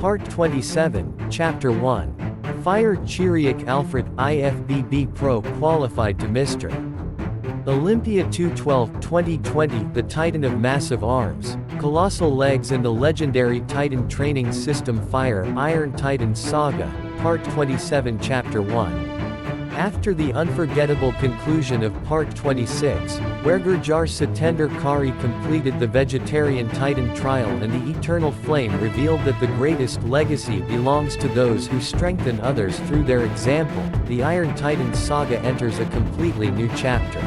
Part 27, Chapter 1. Fired Chiriac Alfred, IFBB Pro qualified to Mr. Olympia 212-2020, the Titan of massive arms, colossal legs and the legendary Titan training system Fire, Iron Titans Saga, Part 27 Chapter 1. After the unforgettable conclusion of Part 26, where Gurjar Satender Kari completed the vegetarian Titan trial and the eternal flame revealed that the greatest legacy belongs to those who strengthen others through their example, the Iron Titans Saga enters a completely new chapter.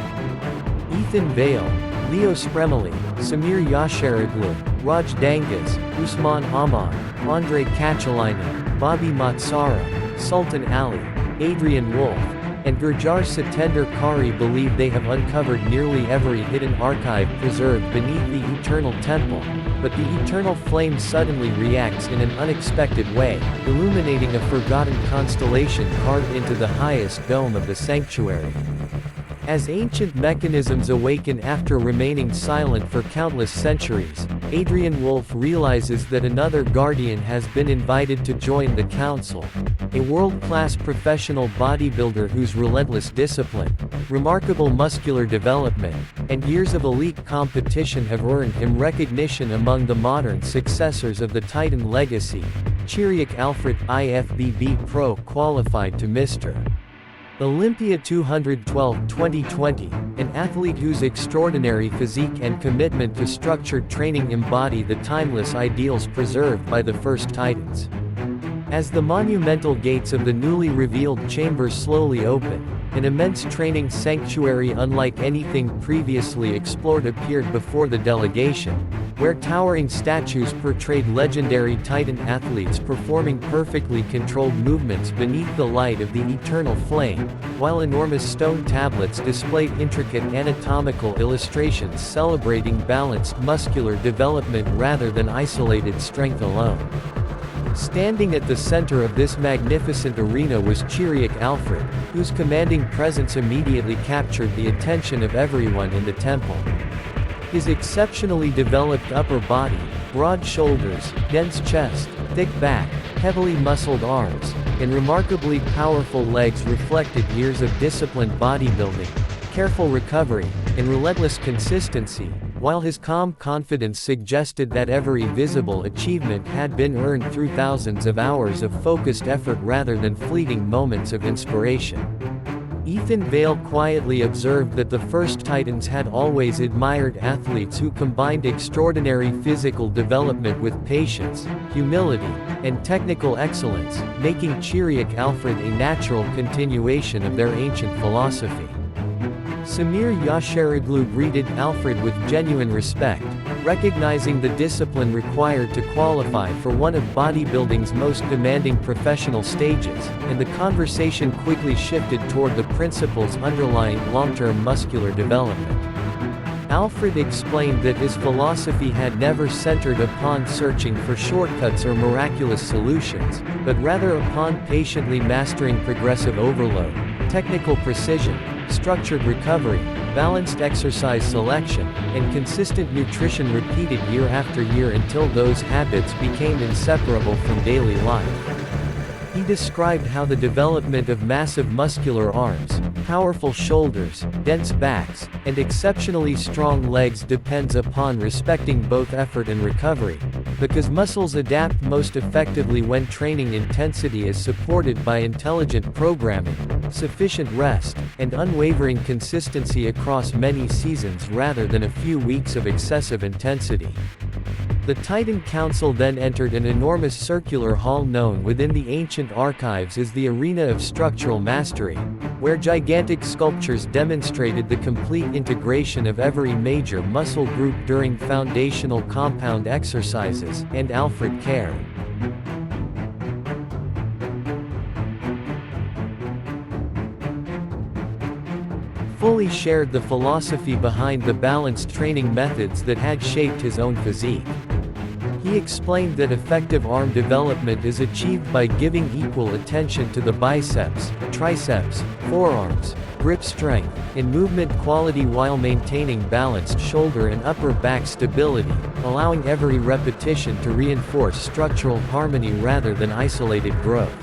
Ethan Vale, Leo Spremoli, Samir Yasharaglu, Raj Dangas, Usman Aman, Andre Kachalainen, Bobby Matsara, Sultan Ali, Adrian Wolf, and Gurjar Satender Kari believe they have uncovered nearly every hidden archive preserved beneath the Eternal Temple, but the Eternal Flame suddenly reacts in an unexpected way, illuminating a forgotten constellation carved into the highest dome of the sanctuary. As ancient mechanisms awaken after remaining silent for countless centuries, Adrian Wolf realizes that another guardian has been invited to join the council, a world-class professional bodybuilder whose relentless discipline, remarkable muscular development, and years of elite competition have earned him recognition among the modern successors of the Titan legacy. Chiriac Alfred, IFBB Pro qualified to Mr. Olympia 212-2020, an athlete whose extraordinary physique and commitment to structured training embody the timeless ideals preserved by the first Titans. As the monumental gates of the newly revealed chamber slowly open, an immense training sanctuary unlike anything previously explored appeared before the delegation, where towering statues portrayed legendary Titan athletes performing perfectly controlled movements beneath the light of the eternal flame, while enormous stone tablets displayed intricate anatomical illustrations celebrating balanced muscular development rather than isolated strength alone. Standing at the center of this magnificent arena was Chiriac Alfred, whose commanding presence immediately captured the attention of everyone in the temple. His exceptionally developed upper body, broad shoulders, dense chest, thick back, heavily muscled arms, and remarkably powerful legs reflected years of disciplined bodybuilding, careful recovery, and relentless consistency, while his calm confidence suggested that every visible achievement had been earned through thousands of hours of focused effort rather than fleeting moments of inspiration. Ethan Vale quietly observed that the first Titans had always admired athletes who combined extraordinary physical development with patience, humility, and technical excellence, making Chiriac Alfred a natural continuation of their ancient philosophy. Samir Yasharaglu greeted Alfred with genuine respect, recognizing the discipline required to qualify for one of bodybuilding's most demanding professional stages, and the conversation quickly shifted toward the principles underlying long-term muscular development. Alfred explained that his philosophy had never centered upon searching for shortcuts or miraculous solutions, but rather upon patiently mastering progressive overload, technical precision, structured recovery, balanced exercise selection, and consistent nutrition repeated year after year until those habits became inseparable from daily life. He described how the development of massive muscular arms, powerful shoulders, dense backs, and exceptionally strong legs depends upon respecting both effort and recovery, because muscles adapt most effectively when training intensity is supported by intelligent programming, sufficient rest, and unwavering consistency across many seasons rather than a few weeks of excessive intensity. The Titan Council then entered an enormous circular hall known within the ancient archives as the Arena of Structural Mastery, where gigantic sculptures demonstrated the complete integration of every major muscle group during foundational compound exercises, and Alfred Kerr fully shared the philosophy behind the balanced training methods that had shaped his own physique. He explained that effective arm development is achieved by giving equal attention to the biceps, triceps, forearms, grip strength, and movement quality while maintaining balanced shoulder and upper back stability, allowing every repetition to reinforce structural harmony rather than isolated growth.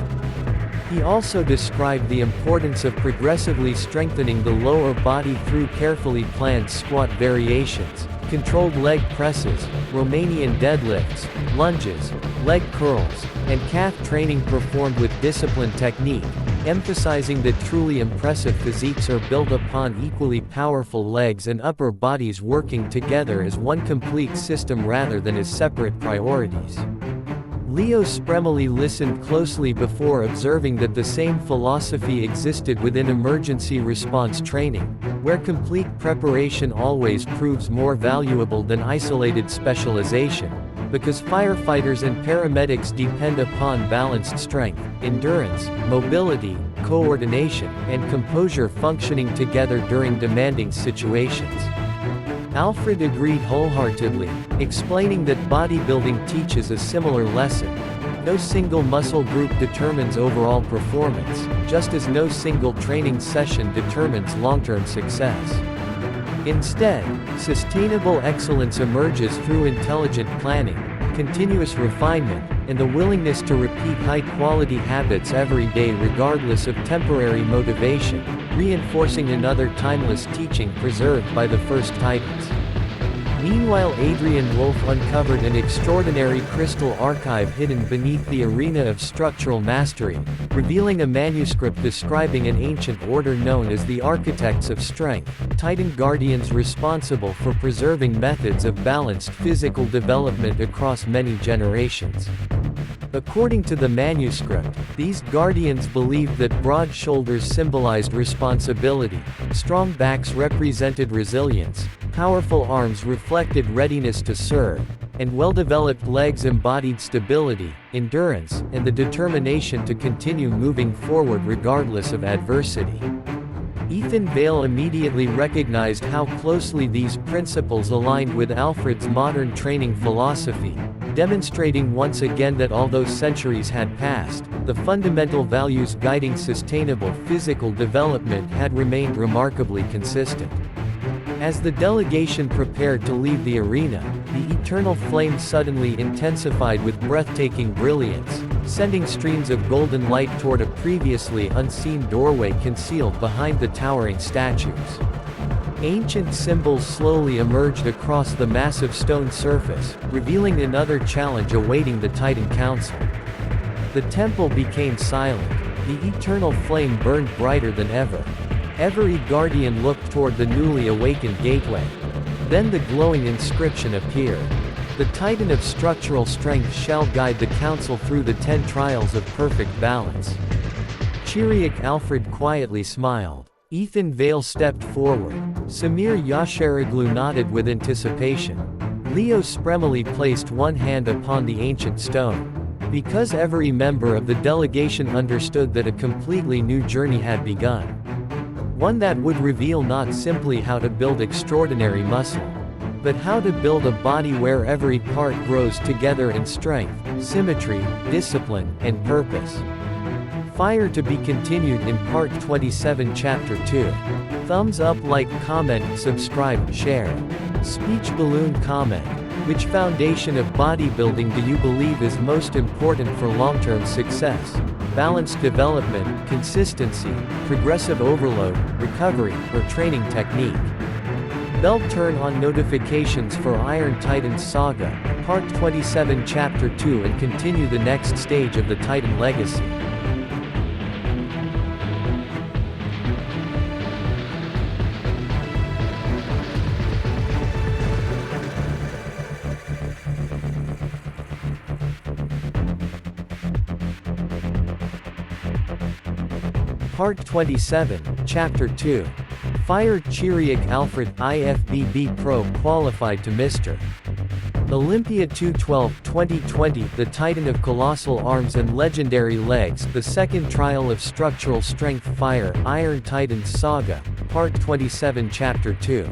He also described the importance of progressively strengthening the lower body through carefully planned squat variations, controlled leg presses, Romanian deadlifts, lunges, leg curls, and calf training performed with disciplined technique, emphasizing that truly impressive physiques are built upon equally powerful legs and upper bodies working together as one complete system rather than as separate priorities. Leo Spremoli listened closely before observing that the same philosophy existed within emergency response training, where complete preparation always proves more valuable than isolated specialization, because firefighters and paramedics depend upon balanced strength, endurance, mobility, coordination, and composure functioning together during demanding situations. Alfred agreed wholeheartedly, explaining that bodybuilding teaches a similar lesson. No single muscle group determines overall performance, just as no single training session determines long-term success. Instead, sustainable excellence emerges through intelligent planning, continuous refinement, and the willingness to repeat high-quality habits every day regardless of temporary motivation, reinforcing another timeless teaching preserved by the first Titans. Meanwhile, Adrian Wolf uncovered an extraordinary crystal archive hidden beneath the arena of structural mastery, revealing a manuscript describing an ancient order known as the Architects of Strength, Titan guardians responsible for preserving methods of balanced physical development across many generations. According to the manuscript, these guardians believed that broad shoulders symbolized responsibility, strong backs represented resilience, powerful arms reflected readiness to serve, and well-developed legs embodied stability, endurance, and the determination to continue moving forward regardless of adversity. Ethan Vale immediately recognized how closely these principles aligned with Alfred's modern training philosophy, demonstrating once again that although centuries had passed, the fundamental values guiding sustainable physical development had remained remarkably consistent. As the delegation prepared to leave the arena, the eternal flame suddenly intensified with breathtaking brilliance, sending streams of golden light toward a previously unseen doorway concealed behind the towering statues. Ancient symbols slowly emerged across the massive stone surface, revealing another challenge awaiting the Titan Council. The temple became silent, the eternal flame burned brighter than ever. Every guardian looked toward the newly awakened gateway. Then the glowing inscription appeared. The Titan of structural strength shall guide the council through the 10 trials of perfect balance. Chiriac Alfred quietly smiled. Ethan Vale stepped forward. Samir Yasharoglu nodded with anticipation. Leo Spremoli placed one hand upon the ancient stone. Because every member of the delegation understood that a completely new journey had begun. One that would reveal not simply how to build extraordinary muscle, but how to build a body where every part grows together in strength, symmetry, discipline, and purpose. Fire to be continued in Part 27 Chapter 2. Thumbs up, like, comment, subscribe, share. Speech balloon comment. Which foundation of bodybuilding do you believe is most important for long-term success? Balanced development, consistency, progressive overload, recovery, or training technique? Bell turn on notifications for Iron Titans Saga, Part 27 Chapter 2 and continue the next stage of the Titan legacy. Part 27, Chapter 2. Fired Chiriac Alfred, IFBB Pro qualified to Mr. Olympia 212-2020, the Titan of Colossal Arms and Legendary Legs, the second trial of Structural Strength. Fire, Iron Titans Saga, Part 27 Chapter 2.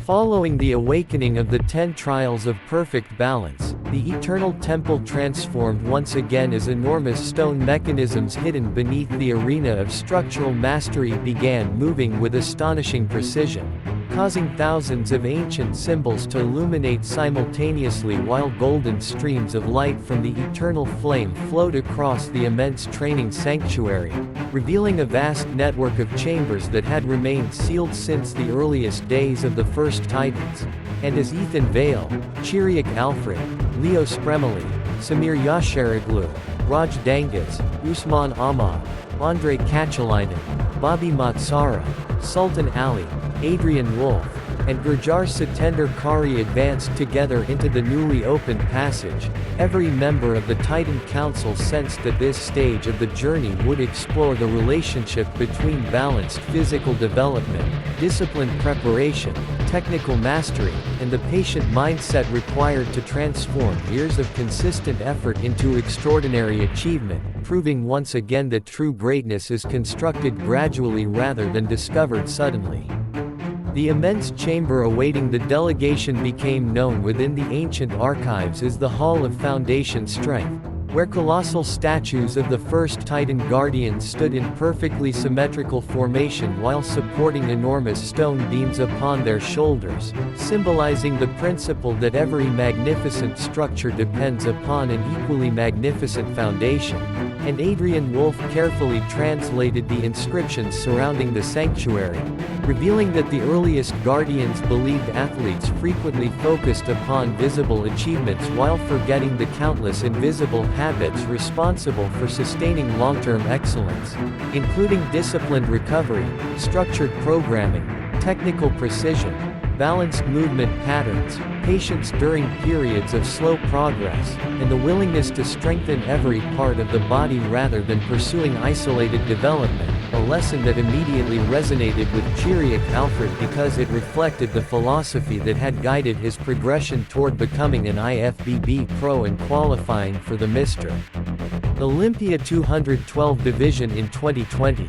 Following the awakening of the 10 trials of perfect balance, the eternal temple transformed once again as enormous stone mechanisms hidden beneath the arena of structural mastery began moving with astonishing precision, causing thousands of ancient symbols to illuminate simultaneously while golden streams of light from the eternal flame flowed across the immense training sanctuary, revealing a vast network of chambers that had remained sealed since the earliest days of the first Titans. And as Ethan Vale, Chiriac Alfred, Leo Spremoli, Samir Yasharoglu, Raj Dangas, Usman Ahmad, Andre Kachalainen, Bobby Matsara, Sultan Ali, Adrian Wolf, and Gurjar Satender Kari advanced together into the newly opened passage, every member of the Titan Council sensed that this stage of the journey would explore the relationship between balanced physical development, disciplined preparation, technical mastery, and the patient mindset required to transform years of consistent effort into extraordinary achievement, proving once again that true greatness is constructed gradually rather than discovered suddenly. The immense chamber awaiting the delegation became known within the ancient archives as the Hall of Foundation Strength, where colossal statues of the first Titan Guardians stood in perfectly symmetrical formation while supporting enormous stone beams upon their shoulders, symbolizing the principle that every magnificent structure depends upon an equally magnificent foundation. And Adrian Wolf carefully translated the inscriptions surrounding the sanctuary, revealing that the earliest Guardians believed athletes frequently focused upon visible achievements while forgetting the countless invisible habits responsible for sustaining long-term excellence, including disciplined recovery, structured programming, technical precision, balanced movement patterns, patience during periods of slow progress, and the willingness to strengthen every part of the body rather than pursuing isolated development, a lesson that immediately resonated with Chiriac Alfred because it reflected the philosophy that had guided his progression toward becoming an IFBB Pro and qualifying for the Mr. Olympia 212 division in 2020.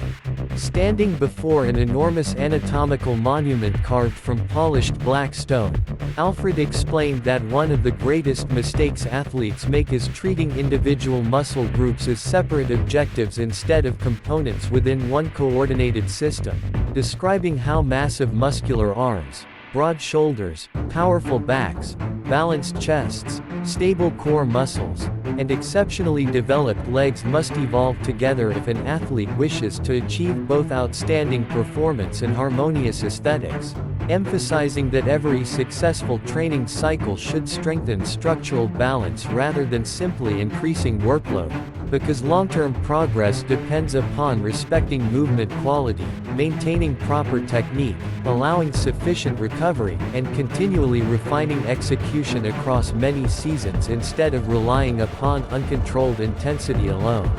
Standing before an enormous anatomical monument carved from polished black stone, Alfred explained that one of the greatest mistakes athletes make is treating individual muscle groups as separate objectives instead of components within one coordinated system, describing how massive muscular arms, broad shoulders, powerful backs, balanced chests, stable core muscles, and exceptionally developed legs must evolve together if an athlete wishes to achieve both outstanding performance and harmonious aesthetics, emphasizing that every successful training cycle should strengthen structural balance rather than simply increasing workload, because long-term progress depends upon respecting movement quality, maintaining proper technique, allowing sufficient recovery, and continually refining execution across many seasons instead of relying upon uncontrolled intensity alone.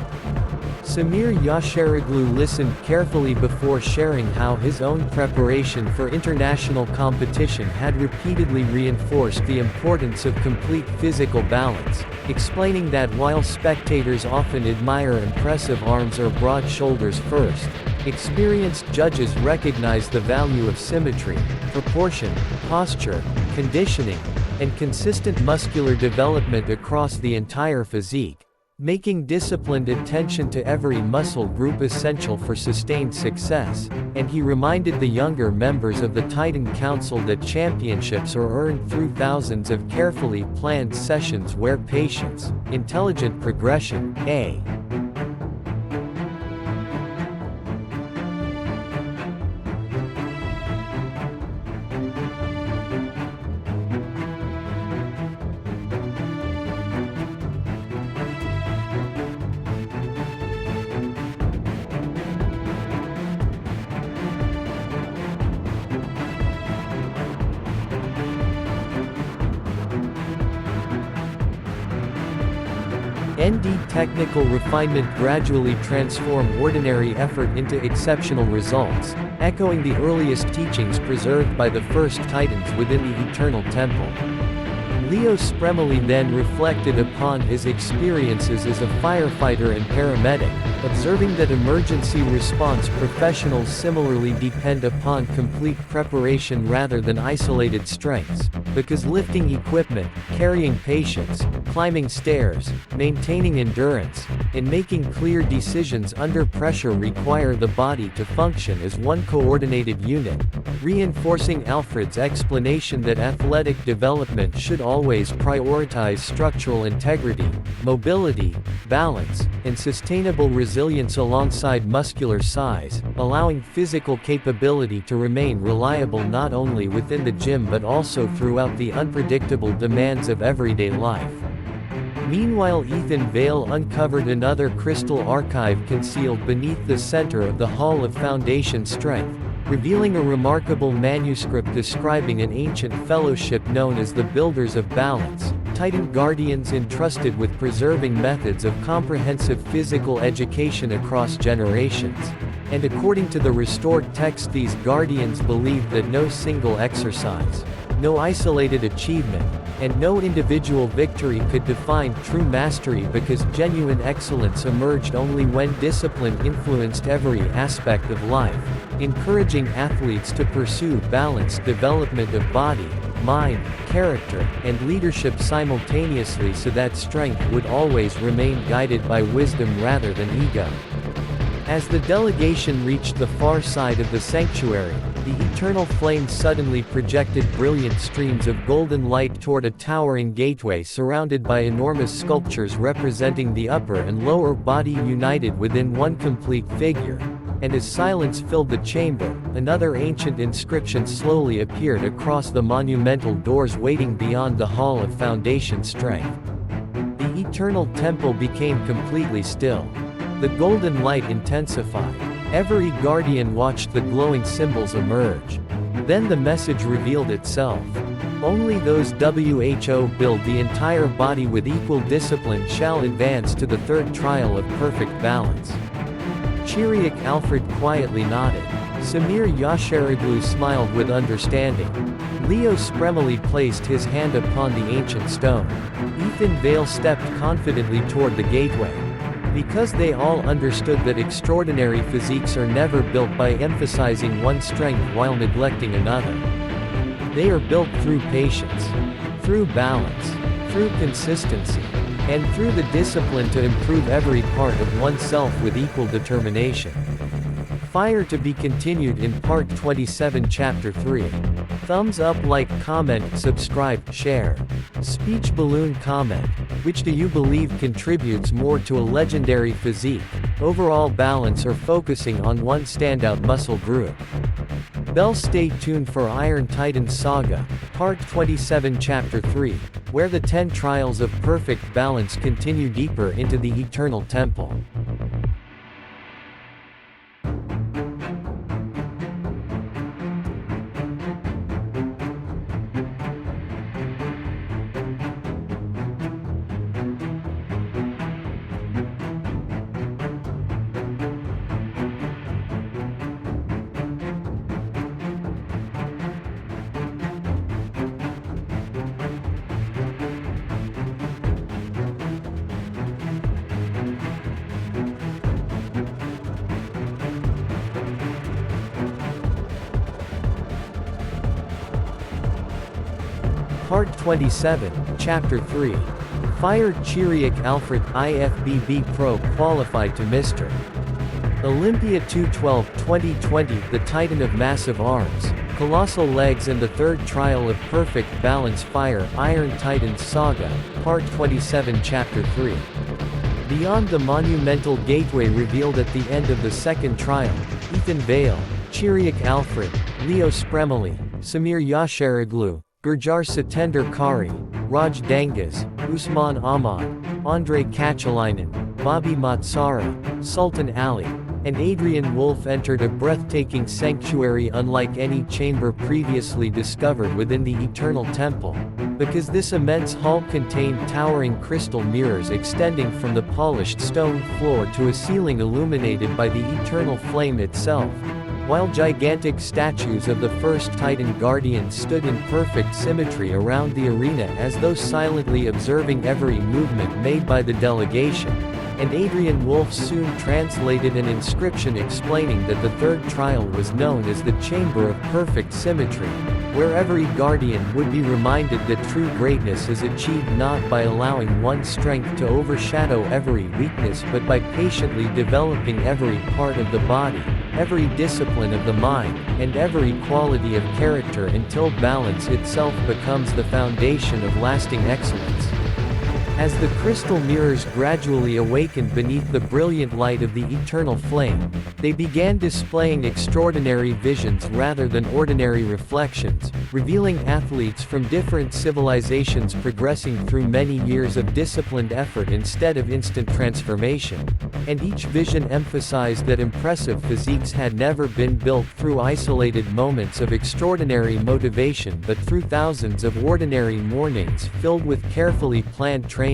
Samir Yasharoglu listened carefully before sharing how his own preparation for international competition had repeatedly reinforced the importance of complete physical balance, explaining that while spectators often admire impressive arms or broad shoulders first, experienced judges recognize the value of symmetry, proportion, posture, conditioning, and consistent muscular development across the entire physique, making disciplined attention to every muscle group essential for sustained success, and he reminded the younger members of the Titan Council that championships are earned through thousands of carefully planned sessions where patience, intelligent progression, ND technical refinement gradually transform ordinary effort into exceptional results, echoing the earliest teachings preserved by the first Titans within the Eternal Temple. Leo Spremoli then reflected upon his experiences as a firefighter and paramedic, observing that emergency response professionals similarly depend upon complete preparation rather than isolated strengths, because lifting equipment, carrying patients, climbing stairs, maintaining endurance, and making clear decisions under pressure require the body to function as one coordinated unit, reinforcing Alfred's explanation that athletic development should always prioritize structural integrity, mobility, balance, and sustainable resilience alongside muscular size, allowing physical capability to remain reliable not only within the gym but also throughout the unpredictable demands of everyday life. Meanwhile, Vale uncovered another crystal archive concealed beneath the center of the Hall of Foundation Strength, revealing a remarkable manuscript describing an ancient fellowship known as the Builders of Balance, Titan guardians entrusted with preserving methods of comprehensive physical education across generations. And according to the restored text, these guardians believed that no single exercise, no isolated achievement, and no individual victory could define true mastery, because genuine excellence emerged only when discipline influenced every aspect of life, encouraging athletes to pursue balanced development of body, mind, character, and leadership simultaneously so that strength would always remain guided by wisdom rather than ego. As the delegation reached the far side of the sanctuary, the eternal flame suddenly projected brilliant streams of golden light toward a towering gateway surrounded by enormous sculptures representing the upper and lower body united within one complete figure. And as silence filled the chamber, another ancient inscription slowly appeared across the monumental doors waiting beyond the Hall of Foundation Strength. The eternal temple became completely still. The golden light intensified. Every guardian watched the glowing symbols emerge. Then the message revealed itself. Only those who build the entire body with equal discipline shall advance to the third trial of perfect balance. Chiriac Alfred quietly nodded. Samir Yasharoglu smiled with understanding. Leo Spremoli placed his hand upon the ancient stone. Vale stepped confidently toward the gateway. Because they all understood that extraordinary physiques are never built by emphasizing one strength while neglecting another. They are built through patience, through balance, through consistency, and through the discipline to improve every part of oneself with equal determination. Fire to be continued in Part 27 Chapter 3. Thumbs up, like, comment, subscribe, share. Speech balloon comment. Which do you believe contributes more to a legendary physique, overall balance, or focusing on one standout muscle group? Bell. Stay tuned for Iron Titans Saga, Part 27 Chapter 3, where the 10 trials of perfect balance continue deeper into the eternal temple. Part 27, Chapter 3. Fire. Chiriac Alfred, IFBB Pro, qualified to Mr. Olympia 212-2020, the Titan of massive arms, colossal legs, and the third trial of perfect balance. Fire. Iron Titans Saga, Part 27 Chapter 3. Beyond the monumental gateway revealed at the end of the second trial, Vale, Chiriac Alfred, Leo Spremoli, Samir Yasharoglu, Gurjar Satender Kari, Raj Dangas, Usman Ahmad, Andre Kachalainen, Bobby Matsara, Sultan Ali, and Adrian Wolf entered a breathtaking sanctuary unlike any chamber previously discovered within the Eternal Temple, because this immense hall contained towering crystal mirrors extending from the polished stone floor to a ceiling illuminated by the eternal flame itself, while gigantic statues of the first Titan guardians stood in perfect symmetry around the arena as though silently observing every movement made by the delegation. And Adrian Wolf soon translated an inscription explaining that the third trial was known as the Chamber of Perfect Symmetry, where every guardian would be reminded that true greatness is achieved not by allowing one's strength to overshadow every weakness but by patiently developing every part of the body, every discipline of the mind, and every quality of character until balance itself becomes the foundation of lasting excellence. As the crystal mirrors gradually awakened beneath the brilliant light of the eternal flame, they began displaying extraordinary visions rather than ordinary reflections, revealing athletes from different civilizations progressing through many years of disciplined effort instead of instant transformation. And each vision emphasized that impressive physiques had never been built through isolated moments of extraordinary motivation but through thousands of ordinary mornings filled with carefully planned training,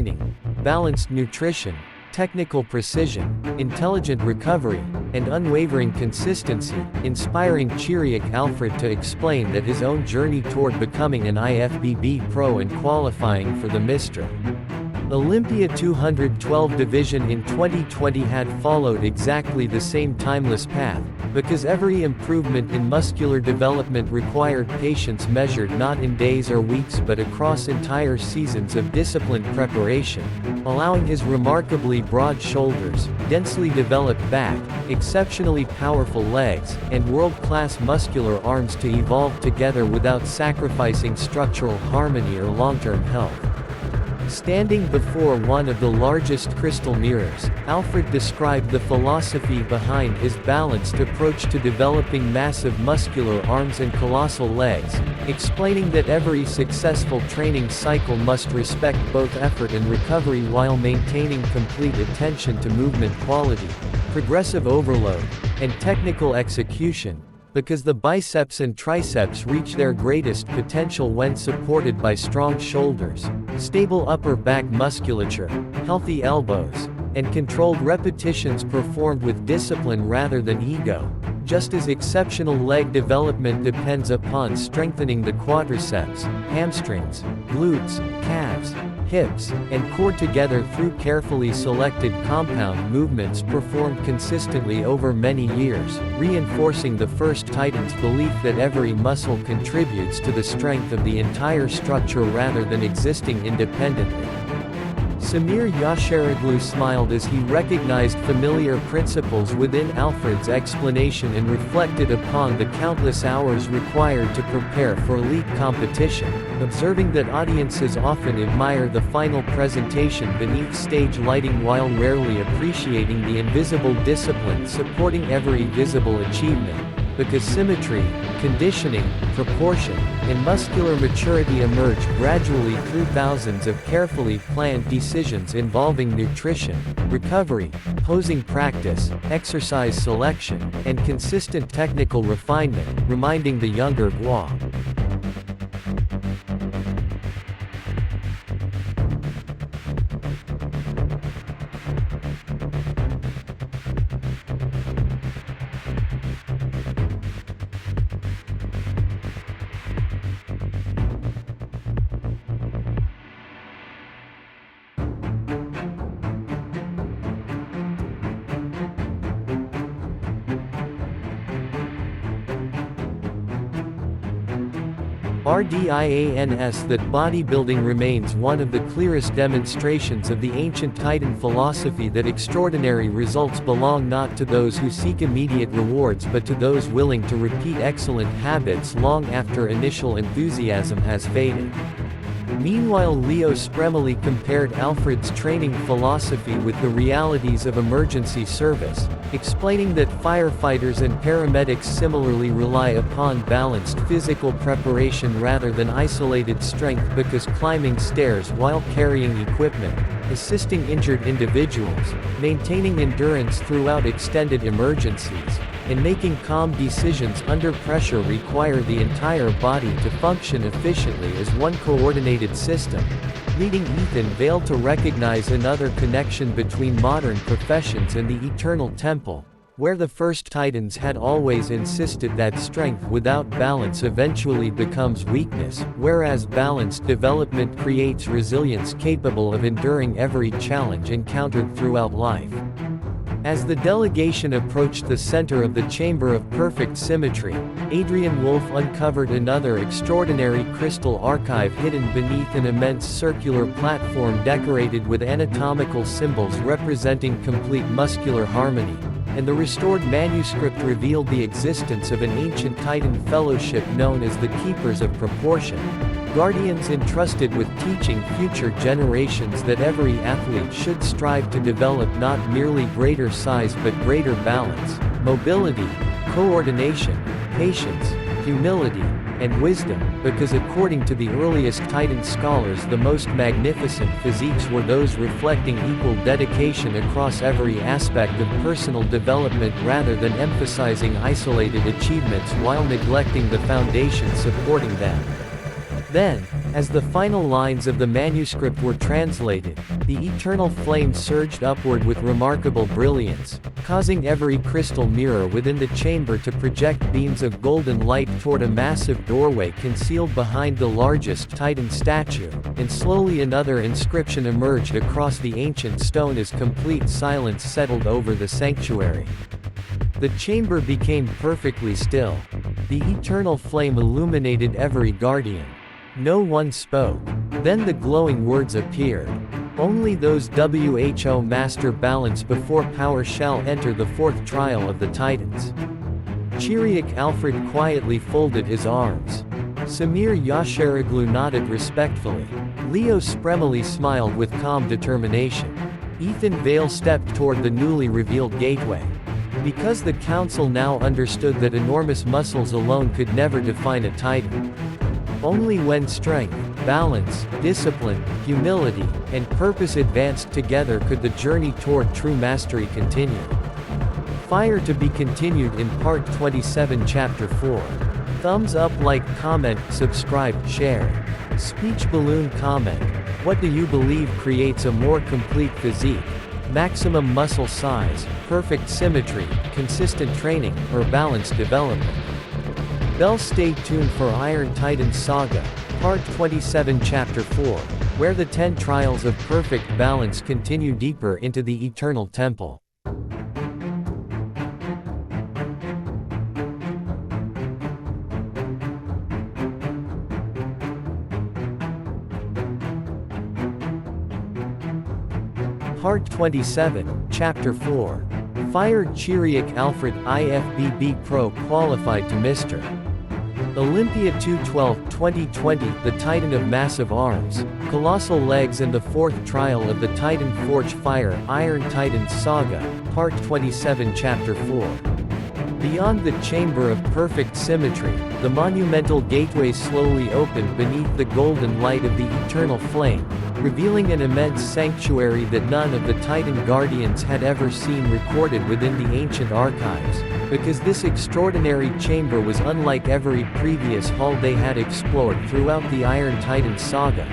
balanced nutrition, technical precision, intelligent recovery, and unwavering consistency, inspiring Chiriac Alfred to explain that his own journey toward becoming an IFBB Pro and qualifying for the Mr. Olympia 212 division in 2020 had followed exactly the same timeless path, because every improvement in muscular development required patience measured not in days or weeks but across entire seasons of disciplined preparation, allowing his remarkably broad shoulders, densely developed back, exceptionally powerful legs, and world-class muscular arms to evolve together without sacrificing structural harmony or long-term health. Standing before one of the largest crystal mirrors, Alfred described the philosophy behind his balanced approach to developing massive muscular arms and colossal legs, explaining that every successful training cycle must respect both effort and recovery while maintaining complete attention to movement quality, progressive overload, and technical execution, because the biceps and triceps reach their greatest potential when supported by strong shoulders, stable upper back musculature, healthy elbows, and controlled repetitions performed with discipline rather than ego, just as exceptional leg development depends upon strengthening the quadriceps, hamstrings, glutes, calves, hips, and core together through carefully selected compound movements performed consistently over many years, reinforcing the first Titan's belief that every muscle contributes to the strength of the entire structure rather than existing independently. Samir Yasharadlu smiled as he recognized familiar principles within Alfred's explanation and reflected upon the countless hours required to prepare for elite competition, observing that audiences often admire the final presentation beneath stage lighting while rarely appreciating the invisible discipline supporting every visible achievement, because symmetry, conditioning, proportion, and muscular maturity emerge gradually through thousands of carefully planned decisions involving nutrition, recovery, posing practice, exercise selection, and consistent technical refinement, reminding the younger Gua. RDIANS that bodybuilding remains one of the clearest demonstrations of the ancient Titan philosophy that extraordinary results belong not to those who seek immediate rewards but to those willing to repeat excellent habits long after initial enthusiasm has faded. Meanwhile, Leo Spremoli compared Alfred's training philosophy with the realities of emergency service, explaining that firefighters and paramedics similarly rely upon balanced physical preparation rather than isolated strength because climbing stairs while carrying equipment, assisting injured individuals, maintaining endurance throughout extended emergencies, and making calm decisions under pressure require the entire body to function efficiently as one coordinated system, leading Ethan Vale to recognize another connection between modern professions and the eternal temple, where the first Titans had always insisted that strength without balance eventually becomes weakness, whereas balanced development creates resilience capable of enduring every challenge encountered throughout life. As the delegation approached the center of the Chamber of Perfect Symmetry, Adrian Wolf uncovered another extraordinary crystal archive hidden beneath an immense circular platform decorated with anatomical symbols representing complete muscular harmony, and the restored manuscript revealed the existence of an ancient Titan fellowship known as the Keepers of Proportion, guardians entrusted with teaching future generations that every athlete should strive to develop not merely greater size but greater balance, mobility, coordination, patience, humility, and wisdom, because according to the earliest Titan scholars the most magnificent physiques were those reflecting equal dedication across every aspect of personal development rather than emphasizing isolated achievements while neglecting the foundation supporting them. Then, as the final lines of the manuscript were translated, the eternal flame surged upward with remarkable brilliance, causing every crystal mirror within the chamber to project beams of golden light toward a massive doorway concealed behind the largest Titan statue, and slowly another inscription emerged across the ancient stone as complete silence settled over the sanctuary. The chamber became perfectly still. The eternal flame illuminated every guardian. No one spoke. Then the glowing words appeared. Only those WHO master balance before power shall enter the fourth trial of the Titans. Chiriac Alfred quietly folded his arms. Samir Yasharoglu nodded respectfully. Leo Spremoli smiled with calm determination. Ethan Vale stepped toward the newly revealed gateway. Because the council now understood that enormous muscles alone could never define a Titan. Only when strength, balance, discipline, humility, and purpose advanced together could the journey toward true mastery continue. Fire to be continued in Part 27 Chapter 4. Thumbs up, like, comment, subscribe, share. Speech balloon comment. What do you believe creates a more complete physique? Maximum muscle size, perfect symmetry, consistent training, or balanced development? Bell, stay tuned for Iron Titans Saga, Part 27 Chapter 4, where the 10 trials of perfect balance continue deeper into the Eternal Temple. Part 27, Chapter 4. Fired Chiriac Alfred IFBB Pro qualified to Mr. Olympia 2/12/2020, the Titan of Massive Arms, Colossal Legs, and the fourth trial of the Titan Forge Fire Iron Titans Saga, Part 27 Chapter 4. Beyond the Chamber of Perfect Symmetry, the monumental gateway slowly opened beneath the golden light of the eternal flame, revealing an immense sanctuary that none of the Titan Guardians had ever seen recorded within the ancient archives, because this extraordinary chamber was unlike every previous hall they had explored throughout the Iron Titans Saga,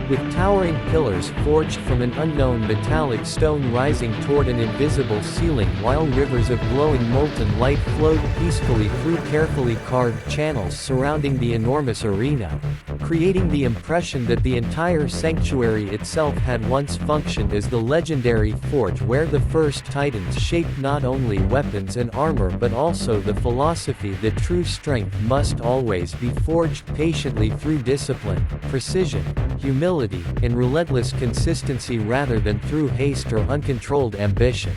with towering pillars forged from an unknown metallic stone rising toward an invisible ceiling while rivers of glowing molten light flowed peacefully through carefully carved channels surrounding the enormous arena, creating the impression that the entire sanctuary itself had once functioned as the legendary forge where the first Titans shaped not only weapons and armor but also the philosophy that true strength must always be forged patiently through discipline, precision, humility, and relentless consistency rather than through haste or uncontrolled ambition.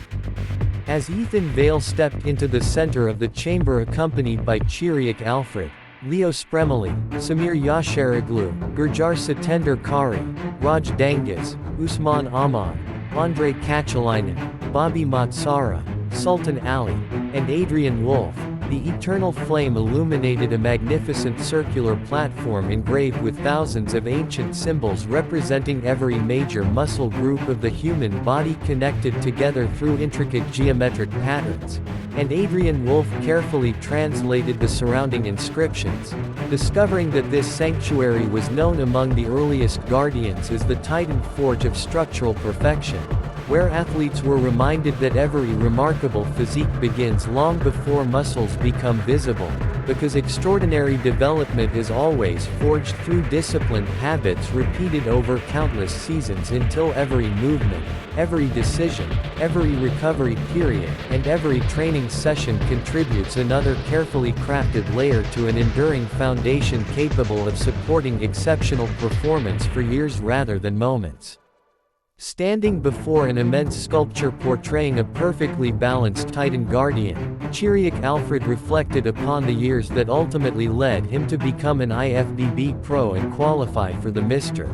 As Ethan Vale stepped into the center of the chamber accompanied by Chiriac Alfred, Leo Spremoli, Samir Yasharoglu, Gurjar Satender Kari, Raj Dangas, Usman Ahmad, Andre Kachalainen, Bobby Matsara, Sultan Ali, and Adrian Wolf, the eternal flame illuminated a magnificent circular platform engraved with thousands of ancient symbols representing every major muscle group of the human body connected together through intricate geometric patterns, and Adrian Wolf carefully translated the surrounding inscriptions, discovering that this sanctuary was known among the earliest guardians as the Titan Forge of Structural Perfection, where athletes were reminded that every remarkable physique begins long before muscles become visible, because extraordinary development is always forged through disciplined habits repeated over countless seasons until every movement, every decision, every recovery period, and every training session contributes another carefully crafted layer to an enduring foundation capable of supporting exceptional performance for years rather than moments. Standing before an immense sculpture portraying a perfectly balanced Titan guardian, Chiriac Alfred reflected upon the years that ultimately led him to become an IFBB Pro and qualify for the Mr.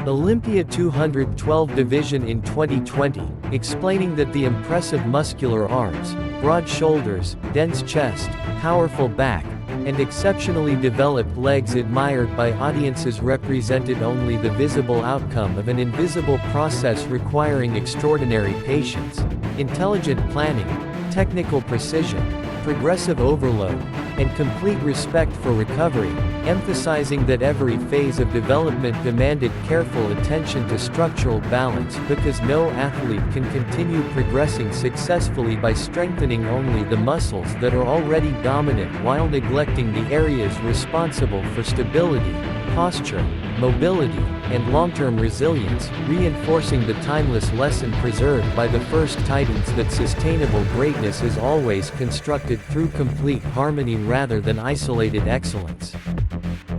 Olympia 212 division in 2020, explaining that the impressive muscular arms, broad shoulders, dense chest, powerful back, and exceptionally developed legs admired by audiences represented only the visible outcome of an invisible process requiring extraordinary patience, intelligent planning, technical precision, progressive overload, and complete respect for recovery, emphasizing that every phase of development demanded careful attention to structural balance because no athlete can continue progressing successfully by strengthening only the muscles that are already dominant while neglecting the areas responsible for stability, posture, mobility, and long-term resilience, reinforcing the timeless lesson preserved by the first Titans that sustainable greatness is always constructed through complete harmony rather than isolated excellence.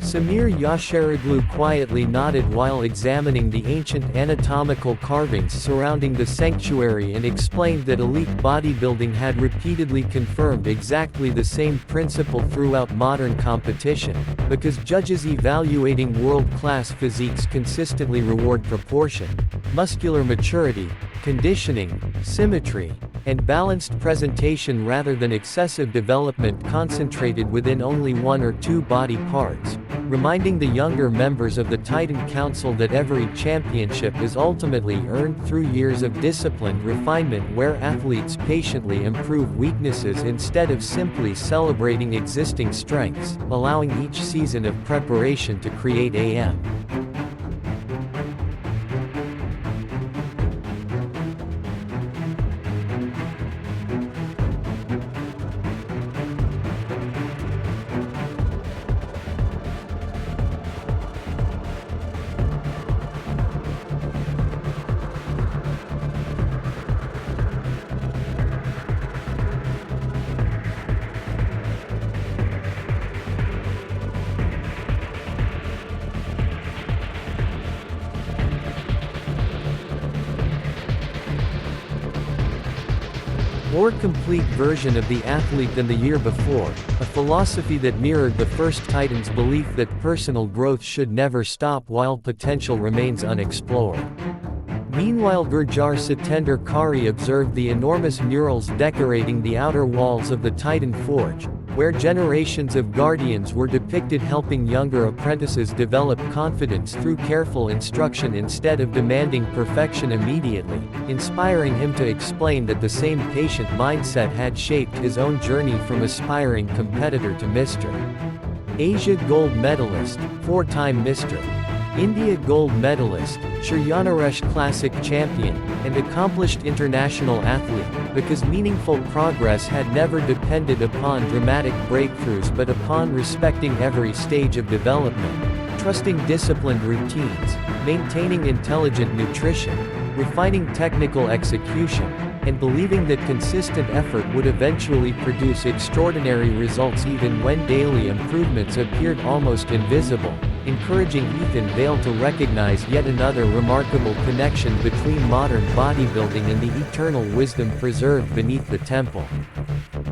Samir Yasharoglu quietly nodded while examining the ancient anatomical carvings surrounding the sanctuary and explained that elite bodybuilding had repeatedly confirmed exactly the same principle throughout modern competition, because judges evaluating world-class physiques consistently reward proportion, muscular maturity, conditioning, symmetry, and balanced presentation rather than excessive development concentrated within only one or two body parts, reminding the younger members of the Titan Council that every championship is ultimately earned through years of disciplined refinement where athletes patiently improve weaknesses instead of simply celebrating existing strengths, allowing each season of preparation to create a more complete version of the athlete than the year before, a philosophy that mirrored the first Titans' belief that personal growth should never stop while potential remains unexplored. Meanwhile, Gurjar Satender Kari observed the enormous murals decorating the outer walls of the Titan Forge, where generations of guardians were depicted helping younger apprentices develop confidence through careful instruction instead of demanding perfection immediately, inspiring him to explain that the same patient mindset had shaped his own journey from aspiring competitor to Mr. Asia gold medalist, four-time Mr. India gold medalist, Chiriac Classic champion, and accomplished international athlete, because meaningful progress had never depended upon dramatic breakthroughs but upon respecting every stage of development, trusting disciplined routines, maintaining intelligent nutrition, refining technical execution, and believing that consistent effort would eventually produce extraordinary results even when daily improvements appeared almost invisible, encouraging Ethan Vale to recognize yet another remarkable connection between modern bodybuilding and the eternal wisdom preserved beneath the temple.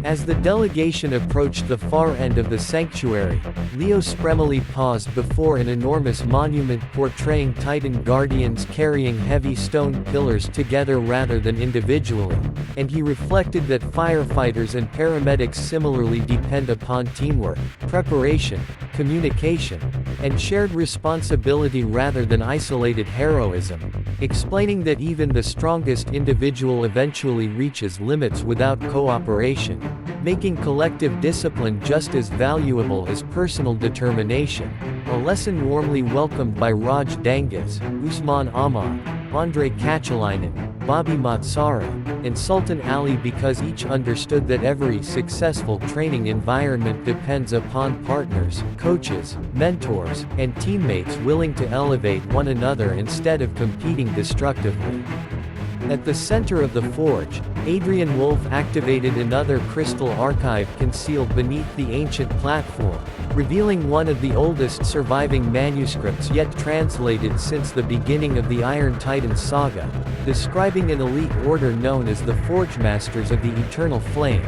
As the delegation approached the far end of the sanctuary, Leo Spremoli paused before an enormous monument portraying Titan guardians carrying heavy stone pillars together rather than individually, and he reflected that firefighters and paramedics similarly depend upon teamwork, preparation, communication, and shared responsibility rather than isolated heroism, explaining that even the strongest individual eventually reaches limits without cooperation, making collective discipline just as valuable as personal determination, a lesson warmly welcomed by Raj Dangas, Usman Ahmad, Andre Kachalainen, Bobby Matsara, and Sultan Ali because each understood that every successful training environment depends upon partners, coaches, mentors, and teammates willing to elevate one another instead of competing destructively. At the center of the forge, Adrian Wolf activated another crystal archive concealed beneath the ancient platform, revealing one of the oldest surviving manuscripts yet translated since the beginning of the Iron Titans Saga, describing an elite order known as the Forge Masters of the Eternal Flame,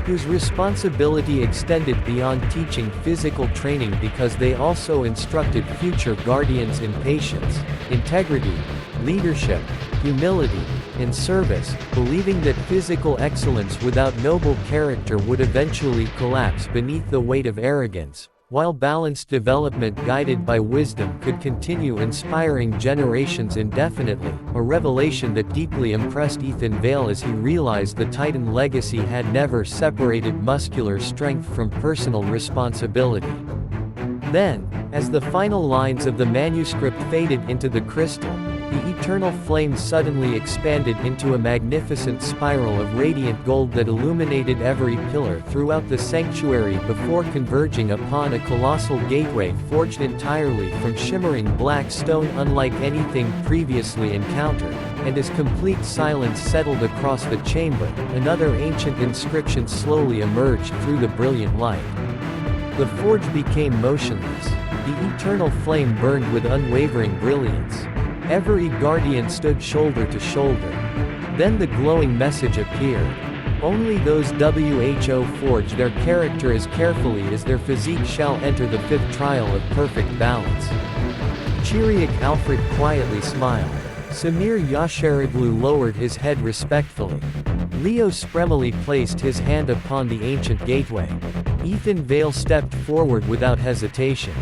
whose responsibility extended beyond teaching physical training because they also instructed future guardians in patience, integrity, leadership, humility, and service, believing that physical excellence without noble character would eventually collapse beneath the weight of arrogance, while balanced development guided by wisdom could continue inspiring generations indefinitely, a revelation that deeply impressed Ethan Vale as he realized the Titan legacy had never separated muscular strength from personal responsibility. Then, as the final lines of the manuscript faded into the crystal, the eternal flame suddenly expanded into a magnificent spiral of radiant gold that illuminated every pillar throughout the sanctuary before converging upon a colossal gateway forged entirely from shimmering black stone unlike anything previously encountered, and as complete silence settled across the chamber, another ancient inscription slowly emerged through the brilliant light. The forge became motionless. The eternal flame burned with unwavering brilliance. Every guardian stood shoulder to shoulder. Then the glowing message appeared. Only those who forge their character as carefully as their physique shall enter the fifth trial of perfect balance. Chiriac Alfred quietly smiled. Samir Yasharoglu lowered his head respectfully. Leo Spremoli placed his hand upon the ancient gateway. Ethan Vale stepped forward without hesitation.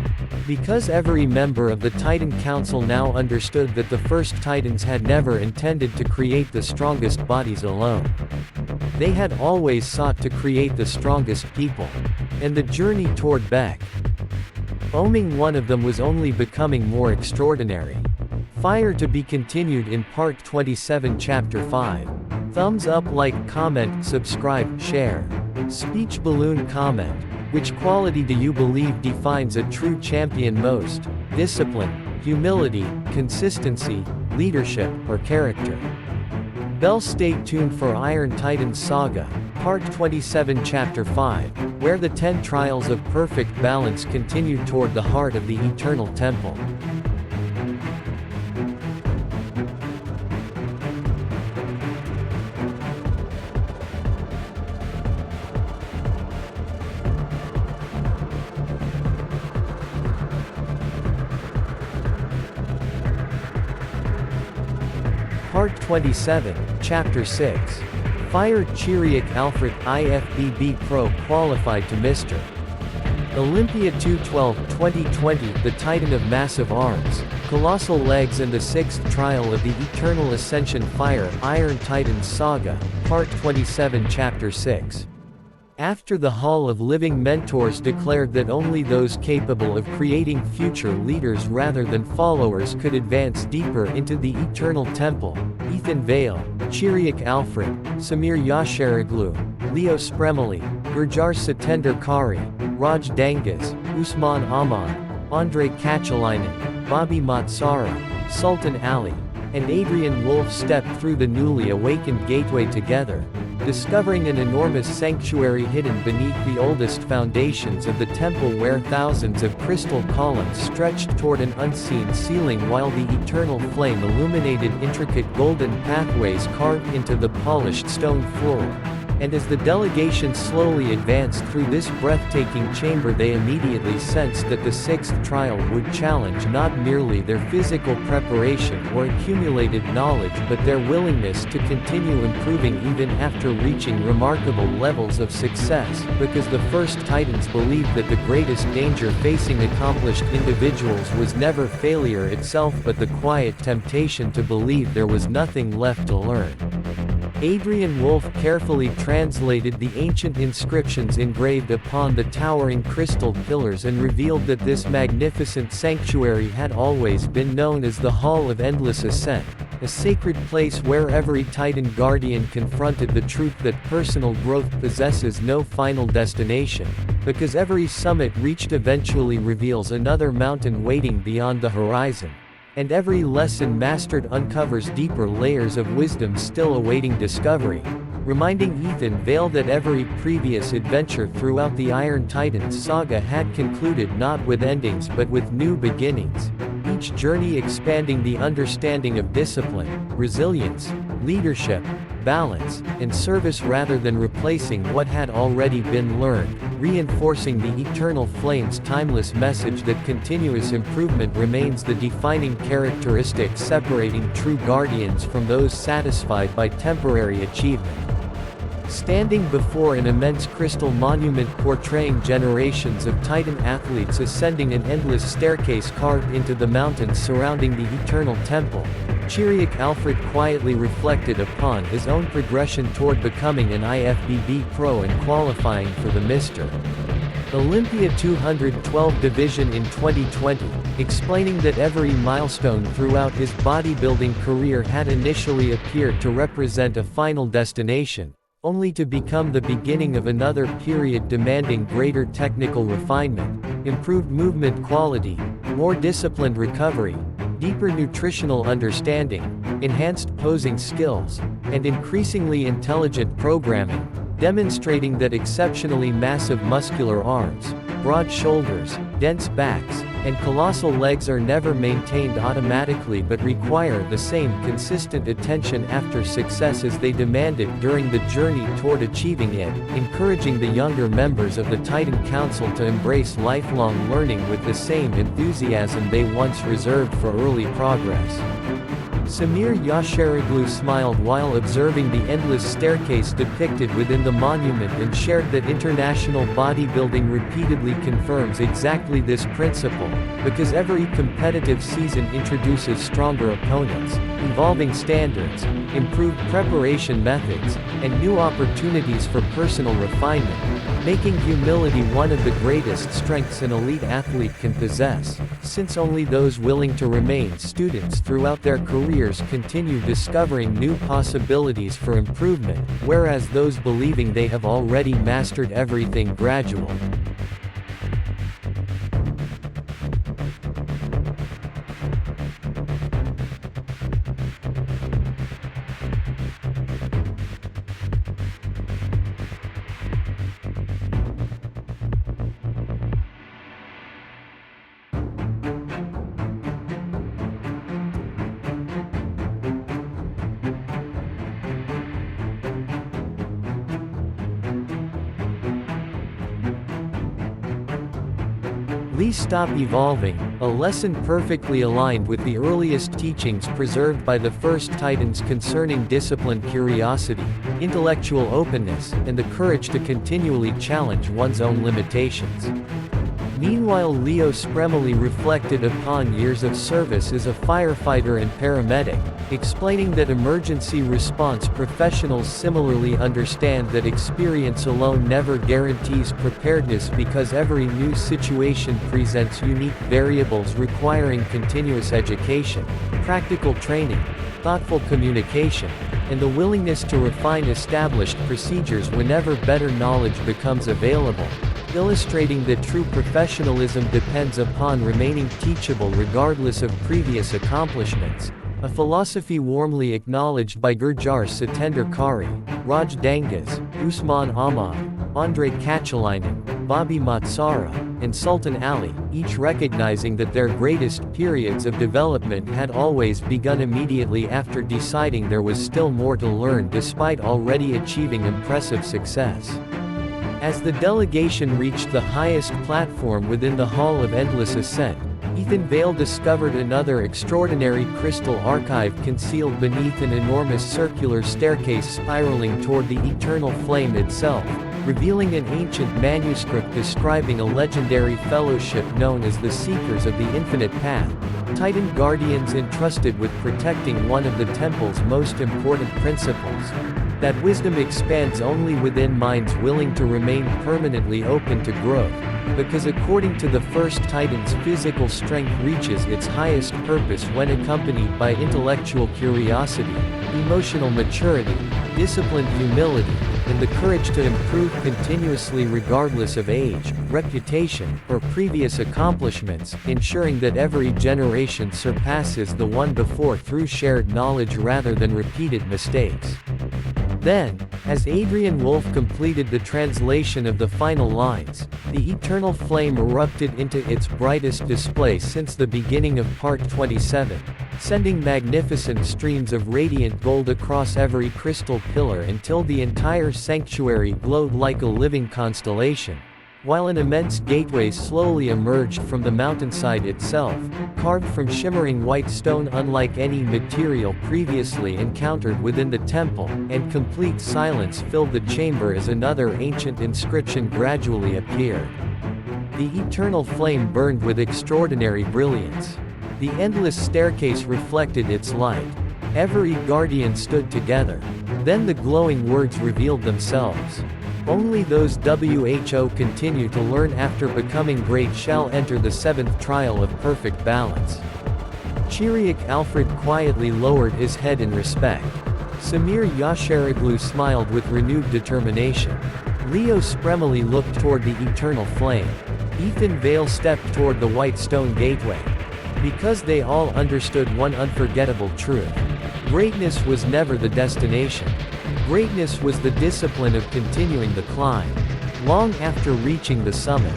Because every member of the Titan Council now understood that the first Titans had never intended to create the strongest bodies alone. They had always sought to create the strongest people. And the journey toward becoming one of them was only becoming more extraordinary. Fire to be continued in Part 27 Chapter 5. Thumbs up, like, comment, subscribe, share. Speech balloon comment. Which quality do you believe defines a true champion most? Discipline, humility, consistency, leadership, or character? Bell, stay tuned for Iron Titans Saga, Part 27 Chapter 5, where the 10 trials of perfect balance continue toward the heart of the Eternal Temple. Part 27, Chapter 6. Fired Chiriac Alfred, IFBB Pro qualified to Mr. Olympia 212-2020, the Titan of Massive Arms, Colossal Legs, and the 6th Trial of the Eternal Ascension Fire, Iron Titans Saga, Part 27 Chapter 6. After the Hall of Living Mentors declared that only those capable of creating future leaders rather than followers could advance deeper into the Eternal Temple, Ethan Vale, Chiriac Alfred, Samir Yasharoglu, Leo Spremoli, Gurjar Satender Kari, Raj Dangas, Usman Ahmad, Andre Kachalainen, Bobby Matsara, Sultan Ali, and Adrian Wolf stepped through the newly awakened gateway together, discovering an enormous sanctuary hidden beneath the oldest foundations of the temple where thousands of crystal columns stretched toward an unseen ceiling while the eternal flame illuminated intricate golden pathways carved into the polished stone floor. And as the delegation slowly advanced through this breathtaking chamber, they immediately sensed that the 6th trial would challenge not merely their physical preparation or accumulated knowledge but their willingness to continue improving even after reaching remarkable levels of success, because the first Titans believed that the greatest danger facing accomplished individuals was never failure itself but the quiet temptation to believe there was nothing left to learn. Adrian Wolf carefully translated the ancient inscriptions engraved upon the towering crystal pillars and revealed that this magnificent sanctuary had always been known as the Hall of Endless Ascent, a sacred place where every Titan Guardian confronted the truth that personal growth possesses no final destination, because every summit reached eventually reveals another mountain waiting beyond the horizon, and every lesson mastered uncovers deeper layers of wisdom still awaiting discovery, reminding Ethan Vale that every previous adventure throughout the Iron Titans Saga had concluded not with endings but with new beginnings, each journey expanding the understanding of discipline, resilience, leadership, balance, and service rather than replacing what had already been learned, reinforcing the Eternal Flame's timeless message that continuous improvement remains the defining characteristic separating true guardians from those satisfied by temporary achievement. Standing before an immense crystal monument portraying generations of Titan athletes ascending an endless staircase carved into the mountains surrounding the Eternal Temple, Chiriac Alfred quietly reflected upon his own progression toward becoming an IFBB Pro and qualifying for the Mr. Olympia 212 division in 2020, explaining that every milestone throughout his bodybuilding career had initially appeared to represent a final destination, only to become the beginning of another period demanding greater technical refinement, improved movement quality, more disciplined recovery, deeper nutritional understanding, enhanced posing skills, and increasingly intelligent programming, demonstrating that exceptionally massive muscular arms, broad shoulders, dense backs, and colossal legs are never maintained automatically but require the same consistent attention after success as they demanded during the journey toward achieving it, encouraging the younger members of the Titan Council to embrace lifelong learning with the same enthusiasm they once reserved for early progress. Samir Yasharoglu smiled while observing the endless staircase depicted within the monument and shared that international bodybuilding repeatedly confirms exactly this principle, because every competitive season introduces stronger opponents, evolving standards, improved preparation methods, and new opportunities for personal refinement, making humility one of the greatest strengths an elite athlete can possess, since only those willing to remain students throughout their careers continue discovering new possibilities for improvement, whereas those believing they have already mastered everything gradual. Stop evolving, a lesson perfectly aligned with the earliest teachings preserved by the first Titans concerning disciplined curiosity, intellectual openness, and the courage to continually challenge one's own limitations. Meanwhile, Leo Spremoli reflected upon years of service as a firefighter and paramedic, explaining that emergency response professionals similarly understand that experience alone never guarantees preparedness because every new situation presents unique variables requiring continuous education, practical training, thoughtful communication, and the willingness to refine established procedures whenever better knowledge becomes available, illustrating that true professionalism depends upon remaining teachable regardless of previous accomplishments, a philosophy warmly acknowledged by Gurjar Satender Kari, Raj Dangas, Usman Ahmad, Andre Kachalainen, Bobby Matsara, and Sultan Ali, each recognizing that their greatest periods of development had always begun immediately after deciding there was still more to learn despite already achieving impressive success. As the delegation reached the highest platform within the Hall of Endless Ascent, Ethan Vale discovered another extraordinary crystal archive concealed beneath an enormous circular staircase spiraling toward the Eternal Flame itself, revealing an ancient manuscript describing a legendary fellowship known as the Seekers of the Infinite Path, Titan Guardians entrusted with protecting one of the temple's most important principles: that wisdom expands only within minds willing to remain permanently open to growth, because according to the first Titans, physical strength reaches its highest purpose when accompanied by intellectual curiosity, emotional maturity, disciplined humility, and the courage to improve continuously regardless of age, reputation, or previous accomplishments, ensuring that every generation surpasses the one before through shared knowledge rather than repeated mistakes. Then, as Adrian Wolf completed the translation of the final lines, the eternal flame erupted into its brightest display since the beginning of Part 27, sending magnificent streams of radiant gold across every crystal pillar until the entire sanctuary glowed like a living constellation, while an immense gateway slowly emerged from the mountainside itself, carved from shimmering white stone unlike any material previously encountered within the temple, and complete silence filled the chamber as another ancient inscription gradually appeared. The eternal flame burned with extraordinary brilliance. The endless staircase reflected its light. Every guardian stood together. Then the glowing words revealed themselves. Only those who continue to learn after becoming great shall enter the seventh trial of perfect balance. Chiriac Alfred quietly lowered his head in respect. Samir Yasharoglu smiled with renewed determination. Leo Spremoli looked toward the eternal flame. Ethan Vale stepped toward the white stone gateway. Because they all understood one unforgettable truth. Greatness was never the destination. Greatness was the discipline of continuing the climb. Long after reaching the summit.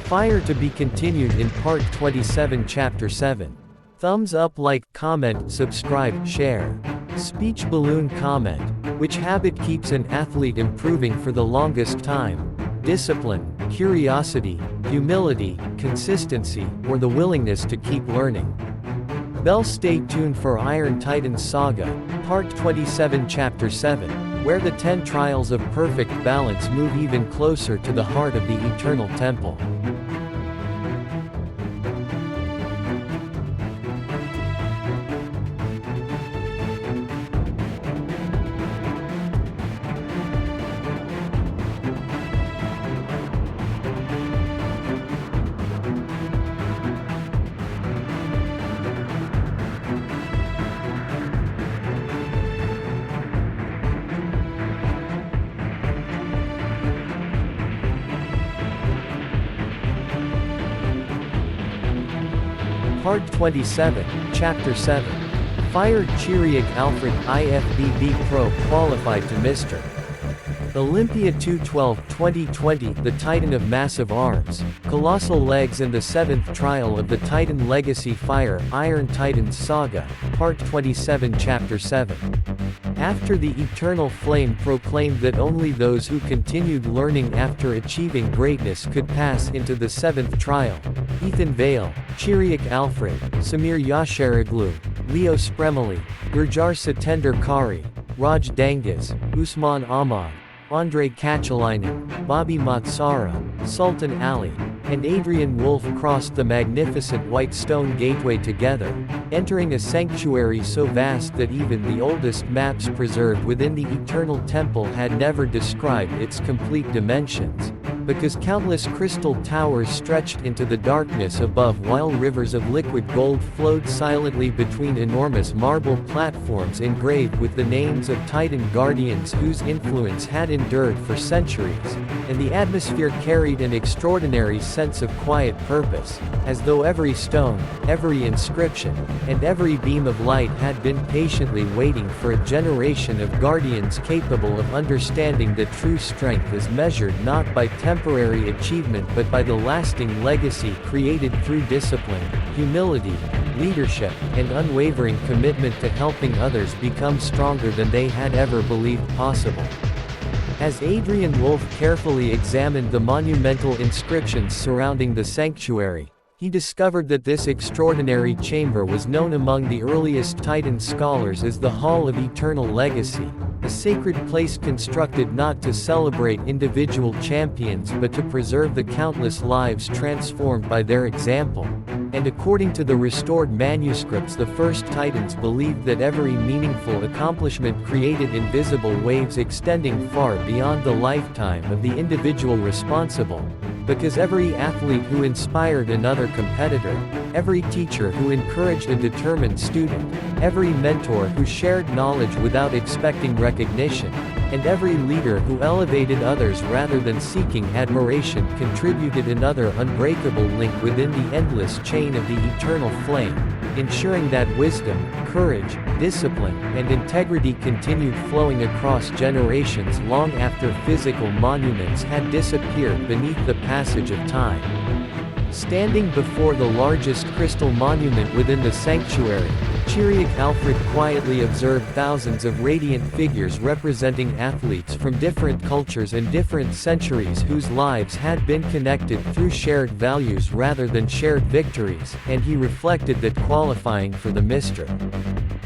Fire to be continued in Part 27 Chapter 7. Thumbs up, like, comment, subscribe, share. Speech balloon comment. Which habit keeps an athlete improving for the longest time? Discipline, curiosity, humility, consistency, or the willingness to keep learning? Bell, stay tuned for Iron Titans Saga, Part 27 Chapter 7, where the 10 trials of perfect balance move even closer to the heart of the Eternal Temple. Part 27, Chapter 7. Fired Chiriac Alfred, IFBB Pro qualified to Mr. Olympia 212-2020, the Titan of Massive Arms, Colossal Legs, and the 7th trial of the Titan Legacy Fire, Iron Titans Saga, Part 27 Chapter 7. After the Eternal Flame proclaimed that only those who continued learning after achieving greatness could pass into the 7th trial, Ethan Vale, Chiriac Alfred, Samir Yasharoglu, Leo Spremoli, Gurjar Satender Kari, Raj Dangas, Usman Ahmad, Andre Kachalainen, Bobby Matsara, Sultan Ali, and Adrian Wolf crossed the magnificent white stone gateway together, entering a sanctuary so vast that even the oldest maps preserved within the Eternal Temple had never described its complete dimensions, because countless crystal towers stretched into the darkness above, while rivers of liquid gold flowed silently between enormous marble platforms engraved with the names of Titan guardians whose influence had endured for centuries, and the atmosphere carried an extraordinary sense of quiet purpose, as though every stone, every inscription, and every beam of light had been patiently waiting for a generation of guardians capable of understanding that true strength is measured not by temporary achievement but by the lasting legacy created through discipline, humility, leadership, and unwavering commitment to helping others become stronger than they had ever believed possible. As Adrian Wolf carefully examined the monumental inscriptions surrounding the sanctuary, he discovered that this extraordinary chamber was known among the earliest Titan scholars as the Hall of Eternal Legacy, a sacred place constructed not to celebrate individual champions but to preserve the countless lives transformed by their example. And according to the restored manuscripts, the first Titans believed that every meaningful accomplishment created invisible waves extending far beyond the lifetime of the individual responsible, because every athlete who inspired another competitor, every teacher who encouraged a determined student, every mentor who shared knowledge without expecting recognition, and every leader who elevated others rather than seeking admiration contributed another unbreakable link within the endless chain of the eternal flame, ensuring that wisdom, courage, discipline, and integrity continued flowing across generations long after physical monuments had disappeared beneath the passage of time. Standing before the largest crystal monument within the sanctuary, Chiriac Alfred quietly observed thousands of radiant figures representing athletes from different cultures and different centuries whose lives had been connected through shared values rather than shared victories, and he reflected that qualifying for the Mr.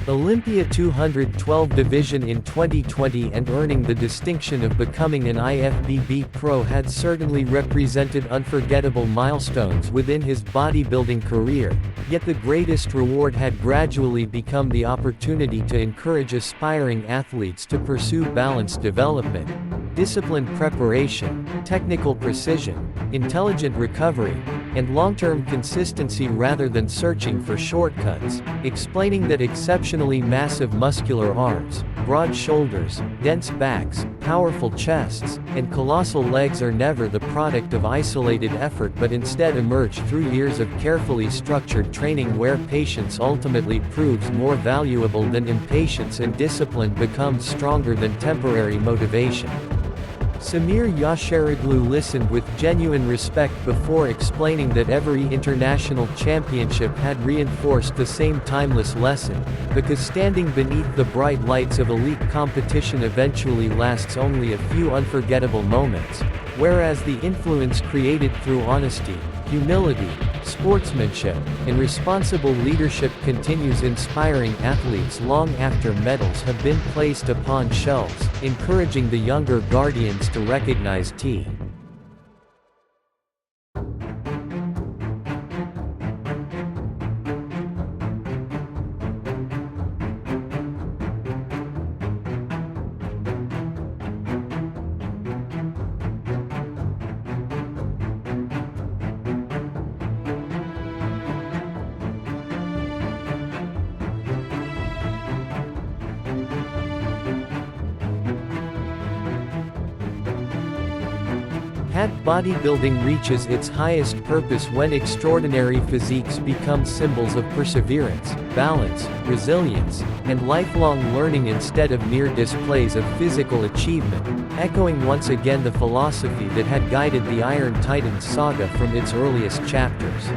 Olympia 212 division in 2020 and earning the distinction of becoming an IFBB Pro had certainly represented unforgettable milestones within his bodybuilding career, yet the greatest reward had gradually become the opportunity to encourage aspiring athletes to pursue balanced development, disciplined preparation, technical precision, intelligent recovery, and long-term consistency rather than searching for shortcuts, explaining that exceptionally massive muscular arms, broad shoulders, dense backs, powerful chests, and colossal legs are never the product of isolated effort but instead emerge through years of carefully structured training where patience ultimately proves more valuable than impatience and discipline becomes stronger than temporary motivation. Samir Yasharoglu listened with genuine respect before explaining that every international championship had reinforced the same timeless lesson, because standing beneath the bright lights of elite competition eventually lasts only a few unforgettable moments, whereas the influence created through honesty, humility, sportsmanship, and responsible leadership continues inspiring athletes long after medals have been placed upon shelves, encouraging the younger guardians to recognize T. Bodybuilding reaches its highest purpose when extraordinary physiques become symbols of perseverance, balance, resilience, and lifelong learning instead of mere displays of physical achievement, echoing once again the philosophy that had guided the Iron Titans Saga from its earliest chapters.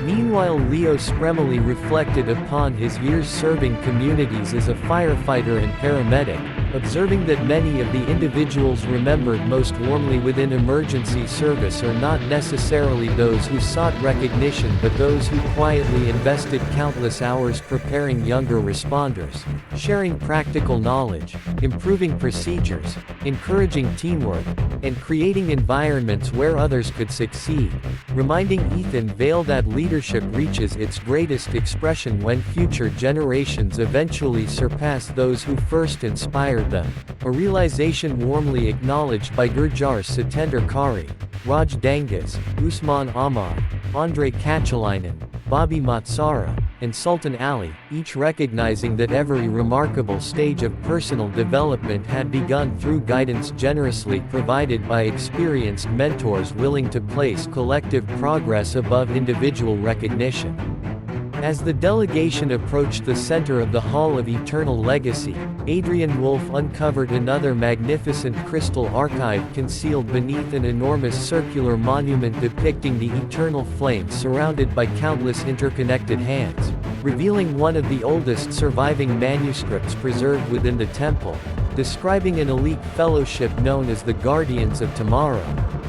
Meanwhile, Leo Spremoli reflected upon his years serving communities as a firefighter and paramedic, observing that many of the individuals remembered most warmly within emergency service are not necessarily those who sought recognition but those who quietly invested countless hours preparing younger responders, sharing practical knowledge, improving procedures, encouraging teamwork, and creating environments where others could succeed, reminding Ethan Vale that leadership reaches its greatest expression when future generations eventually surpass those who first inspired them, a realization warmly acknowledged by Gurjar Satender Kari, Raj Dangas, Usman Ahmad, Andre Kachalainen, Bobby Matsara, and Sultan Ali, each recognizing that every remarkable stage of personal development had begun through guidance generously provided by experienced mentors willing to place collective progress above individual recognition. As the delegation approached the center of the Hall of Eternal Legacy, Adrian Wolf uncovered another magnificent crystal archive concealed beneath an enormous circular monument depicting the eternal flame surrounded by countless interconnected hands, revealing one of the oldest surviving manuscripts preserved within the temple, describing an elite fellowship known as the Guardians of Tomorrow,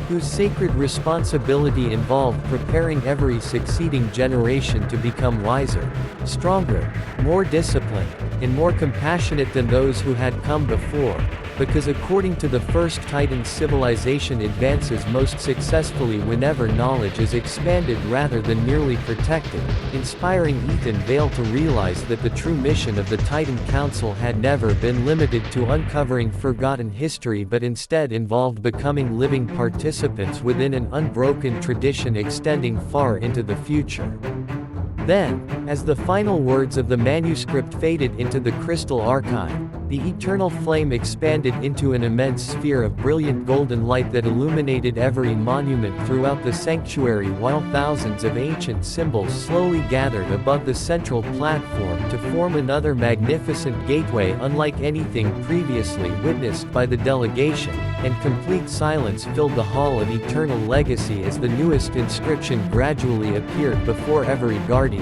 whose sacred responsibility involved preparing every succeeding generation to become wiser, stronger, more disciplined, and more compassionate than those who had come before, because according to the first Titan, civilization advances most successfully whenever knowledge is expanded rather than merely protected, inspiring Vale to realize that the true mission of the Titan Council had never been limited to uncovering forgotten history but instead involved becoming living participants within an unbroken tradition extending far into the future. Then, as the final words of the manuscript faded into the crystal archive, the eternal flame expanded into an immense sphere of brilliant golden light that illuminated every monument throughout the sanctuary, while thousands of ancient symbols slowly gathered above the central platform to form another magnificent gateway unlike anything previously witnessed by the delegation, and complete silence filled the Hall of Eternal Legacy as the newest inscription gradually appeared before every guardian.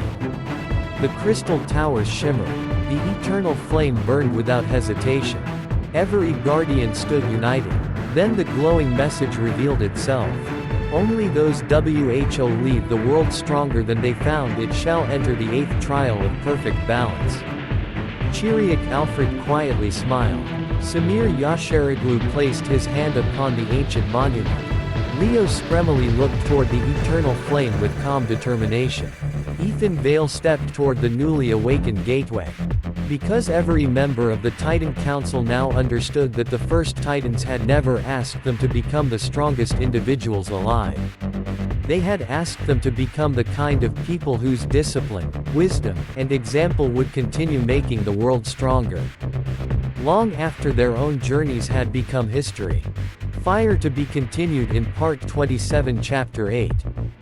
The crystal towers shimmered. The eternal flame burned without hesitation. Every guardian stood united. Then the glowing message revealed itself. Only those who leave the world stronger than they found it shall enter the 8th trial of perfect balance. Chiriac Alfred quietly smiled. Samir Yasharaglu placed his hand upon the ancient monument. Leo Spremoli looked toward the eternal flame with calm determination. Vale stepped toward the newly awakened gateway. Because every member of the Titan Council now understood that the first Titans had never asked them to become the strongest individuals alive. They had asked them to become the kind of people whose discipline, wisdom, and example would continue making the world stronger. Long after their own journeys had become history. Fire to be continued in Part 27 Chapter 8.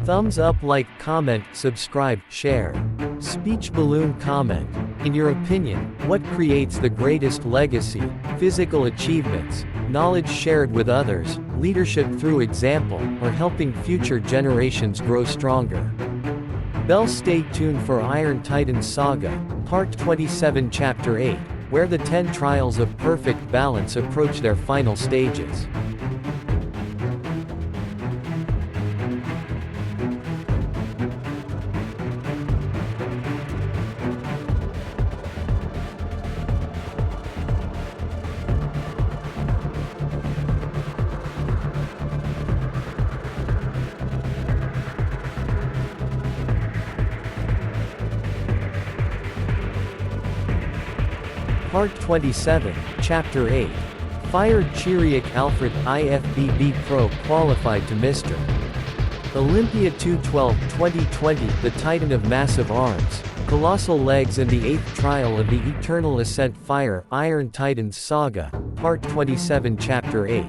Thumbs up, like, comment, subscribe, share. Speech balloon comment. In your opinion, what creates the greatest legacy? Physical achievements, knowledge shared with others, leadership through example, or helping future generations grow stronger? Stay tuned for Iron Titans Saga, Part 27 Chapter 8, where the 10 trials of perfect balance approach their final stages. Part 27, Chapter 8. Fired Chiriac Alfred, IFBB Pro qualified to Mr. Olympia 212-2020, the Titan of Massive Arms, Colossal Legs, and the 8th trial of the Eternal Ascent. Fire, Iron Titans Saga, Part 27 Chapter 8.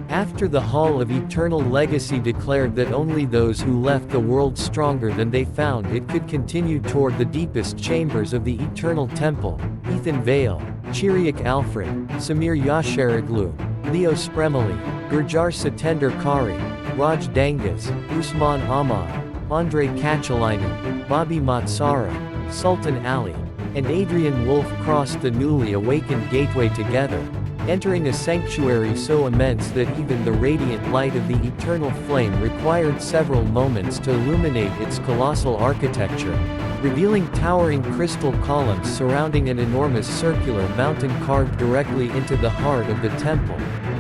After the Hall of Eternal Legacy declared that only those who left the world stronger than they found it could continue toward the deepest chambers of the Eternal Temple, Vale, Chiriac Alfred, Samir Yasharaglu, Leo Spremoli, Gurjar Satender Kari, Raj Dangas, Usman Ahmad, Andre Kachalainen, Bobby Matsara, Sultan Ali, and Adrian Wolf crossed the newly awakened gateway together, entering a sanctuary so immense that even the radiant light of the eternal flame required several moments to illuminate its colossal architecture, revealing towering crystal columns surrounding an enormous circular mountain carved directly into the heart of the temple,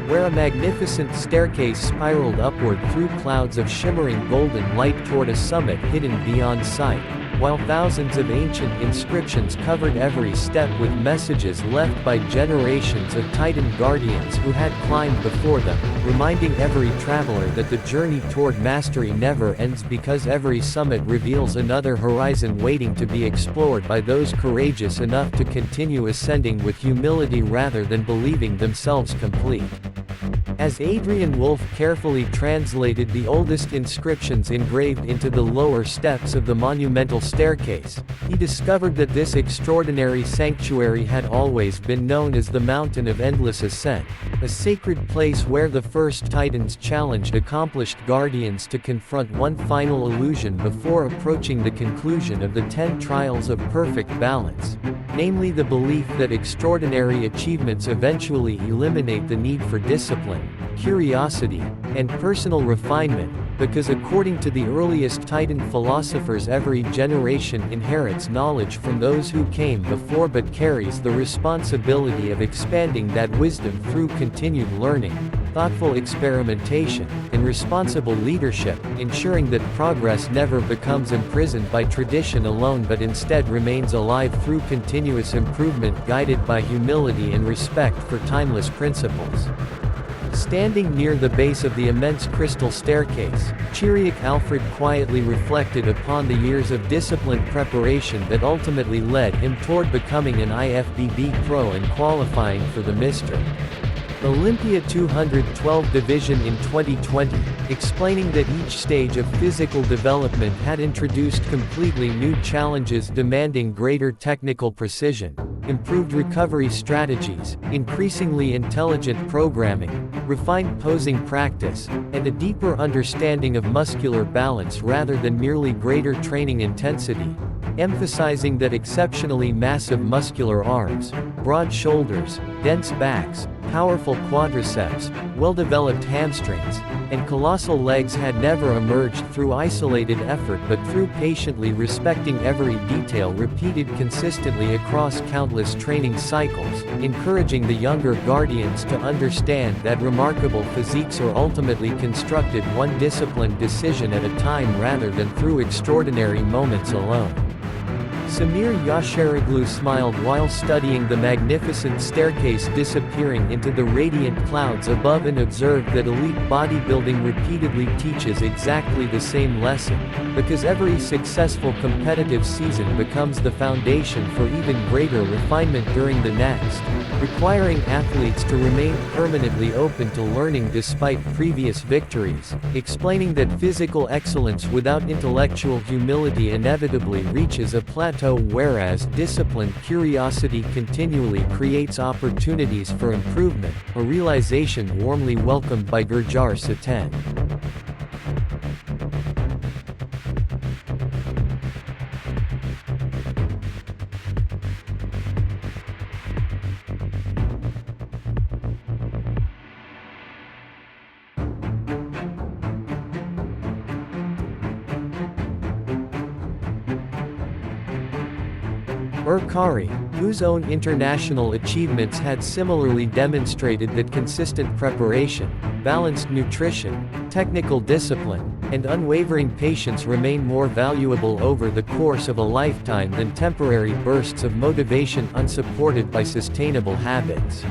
where a magnificent staircase spiraled upward through clouds of shimmering golden light toward a summit hidden beyond sight, while thousands of ancient inscriptions covered every step with messages left by generations of Titan guardians who had climbed before them, reminding every traveler that the journey toward mastery never ends because every summit reveals another horizon waiting to be explored by those courageous enough to continue ascending with humility rather than believing themselves complete. As Adrian Wolf carefully translated the oldest inscriptions engraved into the lower steps of the monumental staircase, he discovered that this extraordinary sanctuary had always been known as the Mountain of Endless Ascent, a sacred place where the first Titans challenged accomplished guardians to confront one final illusion before approaching the conclusion of the 10 trials of perfect balance, namely the belief that extraordinary achievements eventually eliminate the need for discipline, curiosity, and personal refinement, because according to the earliest Titan philosophers, every generation inherits knowledge from those who came before but carries the responsibility of expanding that wisdom through continued learning, thoughtful experimentation, and responsible leadership, ensuring that progress never becomes imprisoned by tradition alone but instead remains alive through continuous improvement guided by humility and respect for timeless principles. Standing near the base of the immense crystal staircase, Chiriac Alfred quietly reflected upon the years of disciplined preparation that ultimately led him toward becoming an IFBB Pro and qualifying for the Mr. Olympia 212 division in 2020, explaining that each stage of physical development had introduced completely new challenges demanding greater technical precision, improved recovery strategies, increasingly intelligent programming, refined posing practice, and a deeper understanding of muscular balance rather than merely greater training intensity, emphasizing that exceptionally massive muscular arms, broad shoulders, dense backs, powerful quadriceps, well-developed hamstrings, and colossal legs had never emerged through isolated effort but through patiently respecting every detail repeated consistently across countless training cycles, encouraging the younger guardians to understand that remarkable physiques are ultimately constructed one disciplined decision at a time rather than through extraordinary moments alone. Samir Yasharoglu smiled while studying the magnificent staircase disappearing into the radiant clouds above and observed that elite bodybuilding repeatedly teaches exactly the same lesson, because every successful competitive season becomes the foundation for even greater refinement during the next, requiring athletes to remain permanently open to learning despite previous victories, explaining that physical excellence without intellectual humility inevitably reaches a plateau whereas disciplined curiosity continually creates opportunities for improvement, a realization warmly welcomed by Gurjar Satan. Urkari, whose own international achievements had similarly demonstrated that consistent preparation, balanced nutrition, technical discipline, and unwavering patience remain more valuable over the course of a lifetime than temporary bursts of motivation unsupported by sustainable habits.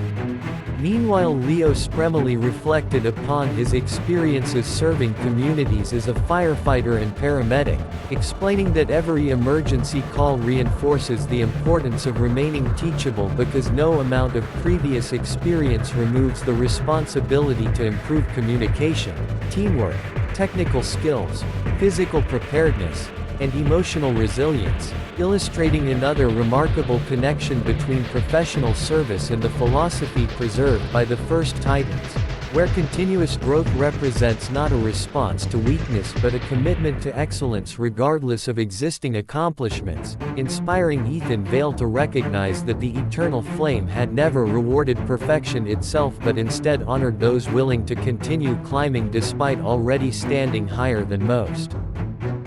Meanwhile, Leo Spremoli reflected upon his experiences serving communities as a firefighter and paramedic, explaining that every emergency call reinforces the importance of remaining teachable because no amount of previous experience removes the responsibility to improve communication, teamwork, technical skills, physical preparedness, and emotional resilience, illustrating another remarkable connection between professional service and the philosophy preserved by the first Titans, where continuous growth represents not a response to weakness but a commitment to excellence regardless of existing accomplishments, inspiring Ethan Vale to recognize that the eternal flame had never rewarded perfection itself but instead honored those willing to continue climbing despite already standing higher than most.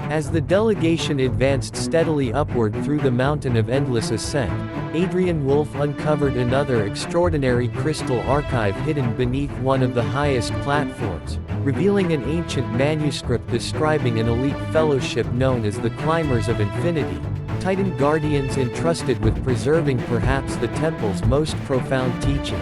As the delegation advanced steadily upward through the mountain of endless ascent, Adrian Wolf uncovered another extraordinary crystal archive hidden beneath one of the highest platforms, revealing an ancient manuscript describing an elite fellowship known as the Climbers of Infinity, Titan guardians entrusted with preserving perhaps the temple's most profound teaching.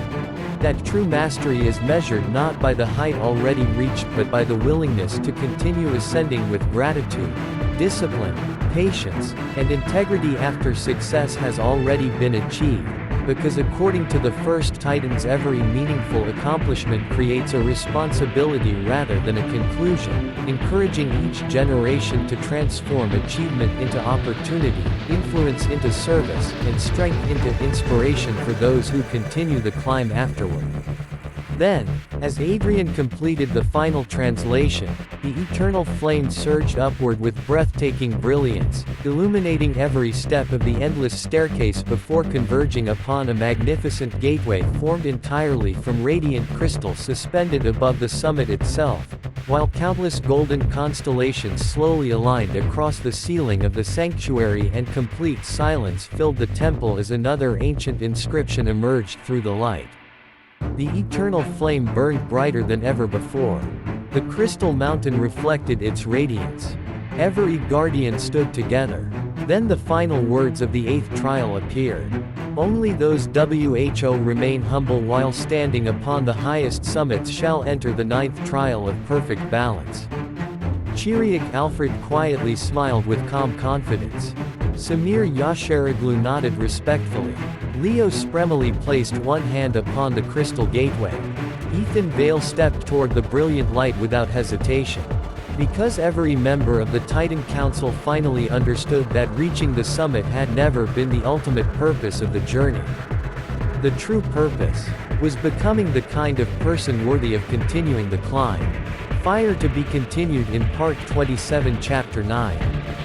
That true mastery is measured not by the height already reached but by the willingness to continue ascending with gratitude, discipline, patience, and integrity after success has already been achieved, because according to the first Titans every meaningful accomplishment creates a responsibility rather than a conclusion, encouraging each generation to transform achievement into opportunity, influence into service, and strength into inspiration for those who continue the climb afterward. Then, as Adrian completed the final translation, the eternal flame surged upward with breathtaking brilliance, illuminating every step of the endless staircase before converging upon a magnificent gateway formed entirely from radiant crystal suspended above the summit itself, while countless golden constellations slowly aligned across the ceiling of the sanctuary and complete silence filled the temple as another ancient inscription emerged through the light. The eternal flame burned brighter than ever before. The crystal mountain reflected its radiance. Every guardian stood together. Then the final words of the 8th trial appeared. Only those who remain humble while standing upon the highest summits shall enter the 9th trial of perfect balance. Chiriac Alfred quietly smiled with calm confidence. Samir Yasharoglu nodded respectfully. Leo Spremoli placed one hand upon the crystal gateway. Ethan Vale stepped toward the brilliant light without hesitation. Because every member of the Titan Council finally understood that reaching the summit had never been the ultimate purpose of the journey. The true purpose was becoming the kind of person worthy of continuing the climb. Fire to be continued in Part 27 Chapter 9.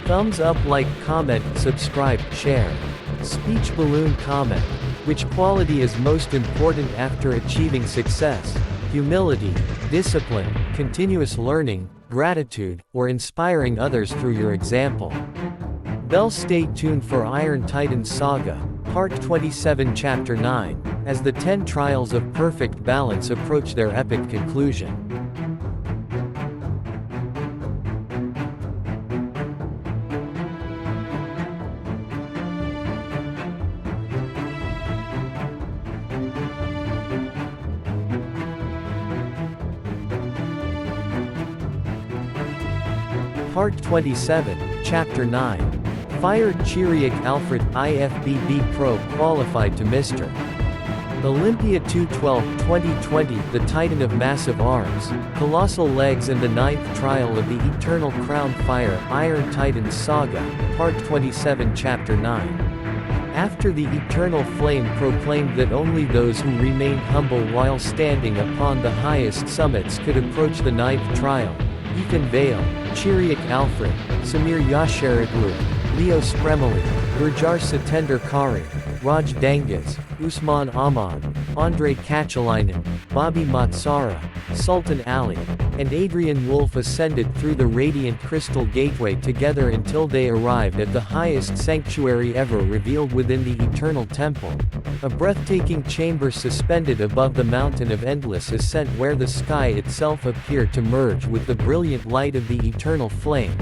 Thumbs up, like, comment, subscribe, share. Speech balloon comment. Which quality is most important after achieving success? Humility, discipline, continuous learning, gratitude, or inspiring others through your example? Stay tuned for Iron Titans Saga, Part 27 Chapter 9, as the 10 trials of perfect balance approach their epic conclusion. Part 27, Chapter 9. Fired Chiriac Alfred, IFBB Pro qualified to Mr. Olympia 2/12/2020, the Titan of Massive Arms, Colossal Legs, and the 9th trial of the Eternal Crown Fire, Iron Titans Saga, Part 27 Chapter 9. After the eternal flame proclaimed that only those who remained humble while standing upon the highest summits could approach the 9th trial, Ethan Vale, Chiriac Alfred, Samir Yasharoglu, Leo Spremoli, Gurjar Satender Kari, Raj Dangas, Usman Ahmad, Andre Kachalainen, Bobby Matsara, Sultan Ali, and Adrian Wolf ascended through the radiant crystal gateway together until they arrived at the highest sanctuary ever revealed within the eternal temple. A breathtaking chamber suspended above the mountain of endless ascent where the sky itself appeared to merge with the brilliant light of the eternal flame,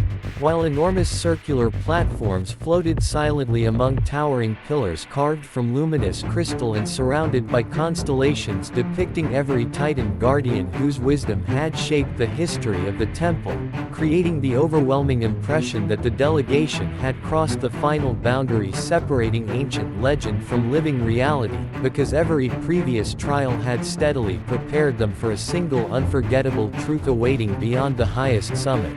while enormous circular platforms floated silently among towering pillars carved from luminous crystal and surrounded by constellations depicting every Titan guardian whose wisdom had shaped the history of the temple, creating the overwhelming impression that the delegation had crossed the final boundary separating ancient legend from living reality, because every previous trial had steadily prepared them for a single unforgettable truth awaiting beyond the highest summit.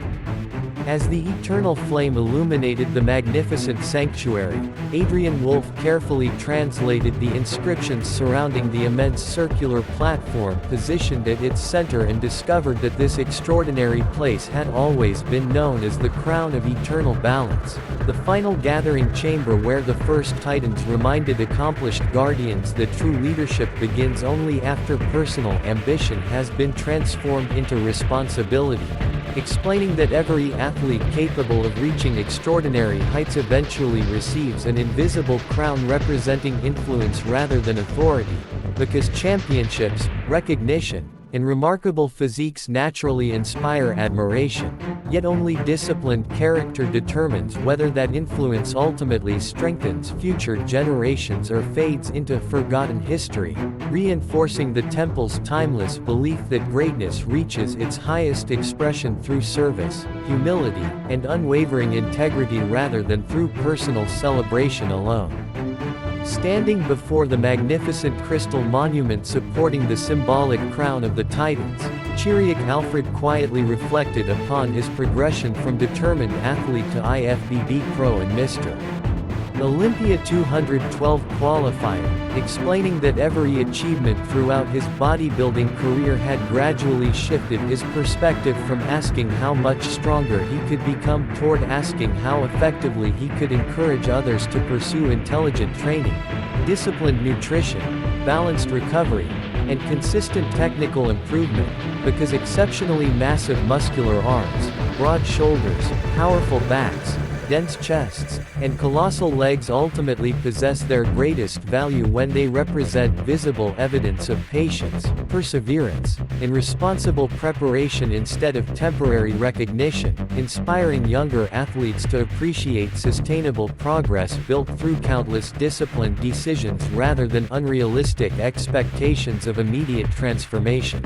As the eternal flame illuminated the magnificent sanctuary, Adrian Wolf carefully translated the inscriptions surrounding the immense circular platform positioned at its center and discovered that this extraordinary place had always been known as the Crown of Eternal Balance, the final gathering chamber where the first Titans reminded accomplished guardians that true leadership begins only after personal ambition has been transformed into responsibility, explaining that every athlete capable of reaching extraordinary heights eventually receives an invisible crown representing influence rather than authority, because championships, recognition, and remarkable physiques naturally inspire admiration, yet only disciplined character determines whether that influence ultimately strengthens future generations or fades into forgotten history, reinforcing the temple's timeless belief that greatness reaches its highest expression through service, humility, and unwavering integrity rather than through personal celebration alone. Standing before the magnificent crystal monument supporting the symbolic crown of the Titans, Chiriac Alfred quietly reflected upon his progression from determined athlete to IFBB Pro and Mr. Olympia 212 qualifier, explaining that every achievement throughout his bodybuilding career had gradually shifted his perspective from asking how much stronger he could become toward asking how effectively he could encourage others to pursue intelligent training, disciplined nutrition, balanced recovery, and consistent technical improvement, because exceptionally massive muscular arms, broad shoulders, powerful backs, dense chests, and colossal legs ultimately possess their greatest value when they represent visible evidence of patience, perseverance, and responsible preparation instead of temporary recognition, inspiring younger athletes to appreciate sustainable progress built through countless disciplined decisions rather than unrealistic expectations of immediate transformation.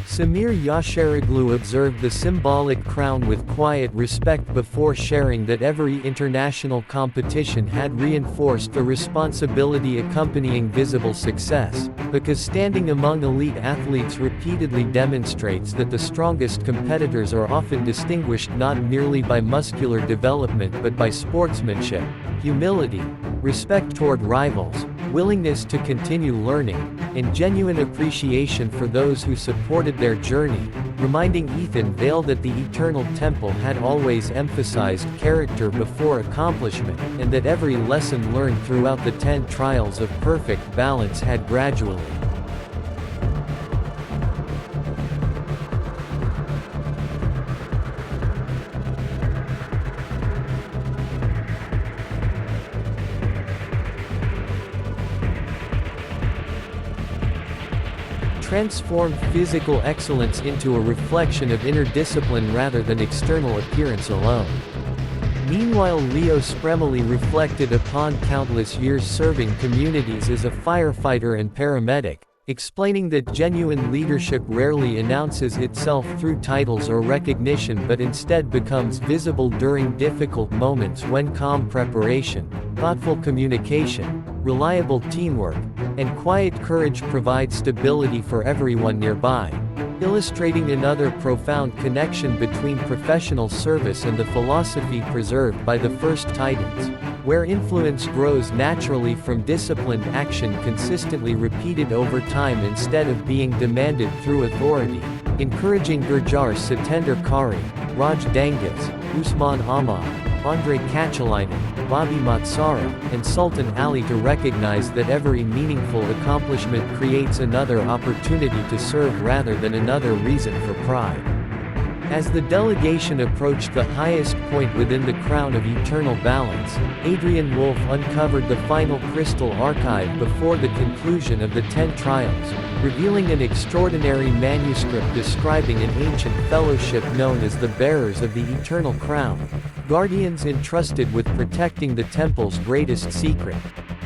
Samir Yasharoglu observed the symbolic crown with quiet respect before sharing that every international competition had reinforced the responsibility accompanying visible success, because standing among elite athletes repeatedly demonstrates that the strongest competitors are often distinguished not merely by muscular development but by sportsmanship, humility, respect toward rivals, willingness to continue learning, and genuine appreciation for those who supported their journey, reminding Ethan Vale that the Eternal Temple had always emphasized character before accomplishment, and that every lesson learned throughout the 10 trials of perfect balance had gradually transformed physical excellence into a reflection of inner discipline rather than external appearance alone. Meanwhile, Leo Spremoli reflected upon countless years serving communities as a firefighter and paramedic, explaining that genuine leadership rarely announces itself through titles or recognition but instead becomes visible during difficult moments when calm preparation, thoughtful communication, reliable teamwork, and quiet courage provide stability for everyone nearby, illustrating another profound connection between professional service and the philosophy preserved by the first Titans, where influence grows naturally from disciplined action consistently repeated over time instead of being demanded through authority, encouraging Gurjar Satender Kari, Raj Dangas, Usman Ahmad, Andre Kachalainen, Bobby Matsara, and Sultan Ali to recognize that every meaningful accomplishment creates another opportunity to serve rather than another reason for pride. As the delegation approached the highest point within the crown of eternal balance, Adrian Wolf uncovered the final crystal archive before the conclusion of the 10 trials, revealing an extraordinary manuscript describing an ancient fellowship known as the Bearers of the Eternal Crown, guardians entrusted with protecting the temple's greatest secret.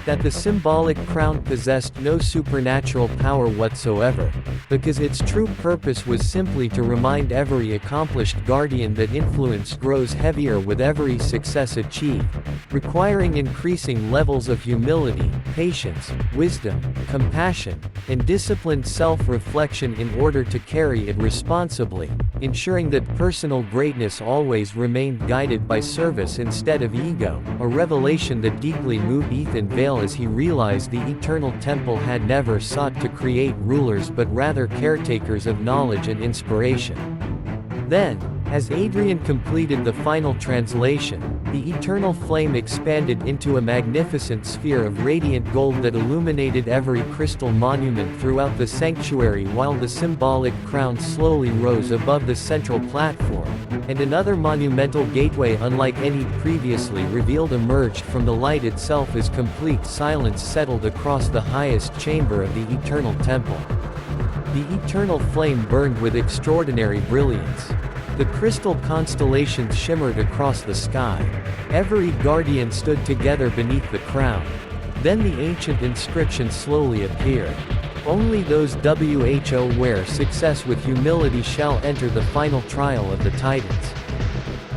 That the symbolic crown possessed no supernatural power whatsoever, because its true purpose was simply to remind every accomplished guardian that influence grows heavier with every success achieved, requiring increasing levels of humility, patience, wisdom, compassion, and disciplined self-reflection in order to carry it responsibly, ensuring that personal greatness always remained guided by service instead of ego, a revelation that deeply moved Ethan Vale as he realized the Eternal Temple had never sought to create rulers but rather caretakers of knowledge and inspiration. Then, as Adrian completed the final translation, the eternal flame expanded into a magnificent sphere of radiant gold that illuminated every crystal monument throughout the sanctuary while the symbolic crown slowly rose above the central platform, and another monumental gateway unlike any previously revealed emerged from the light itself as complete silence settled across the highest chamber of the Eternal Temple. The eternal flame burned with extraordinary brilliance. The crystal constellations shimmered across the sky. Every guardian stood together beneath the crown. Then the ancient inscription slowly appeared. Only those who wear success with humility shall enter the final trial of the Titans.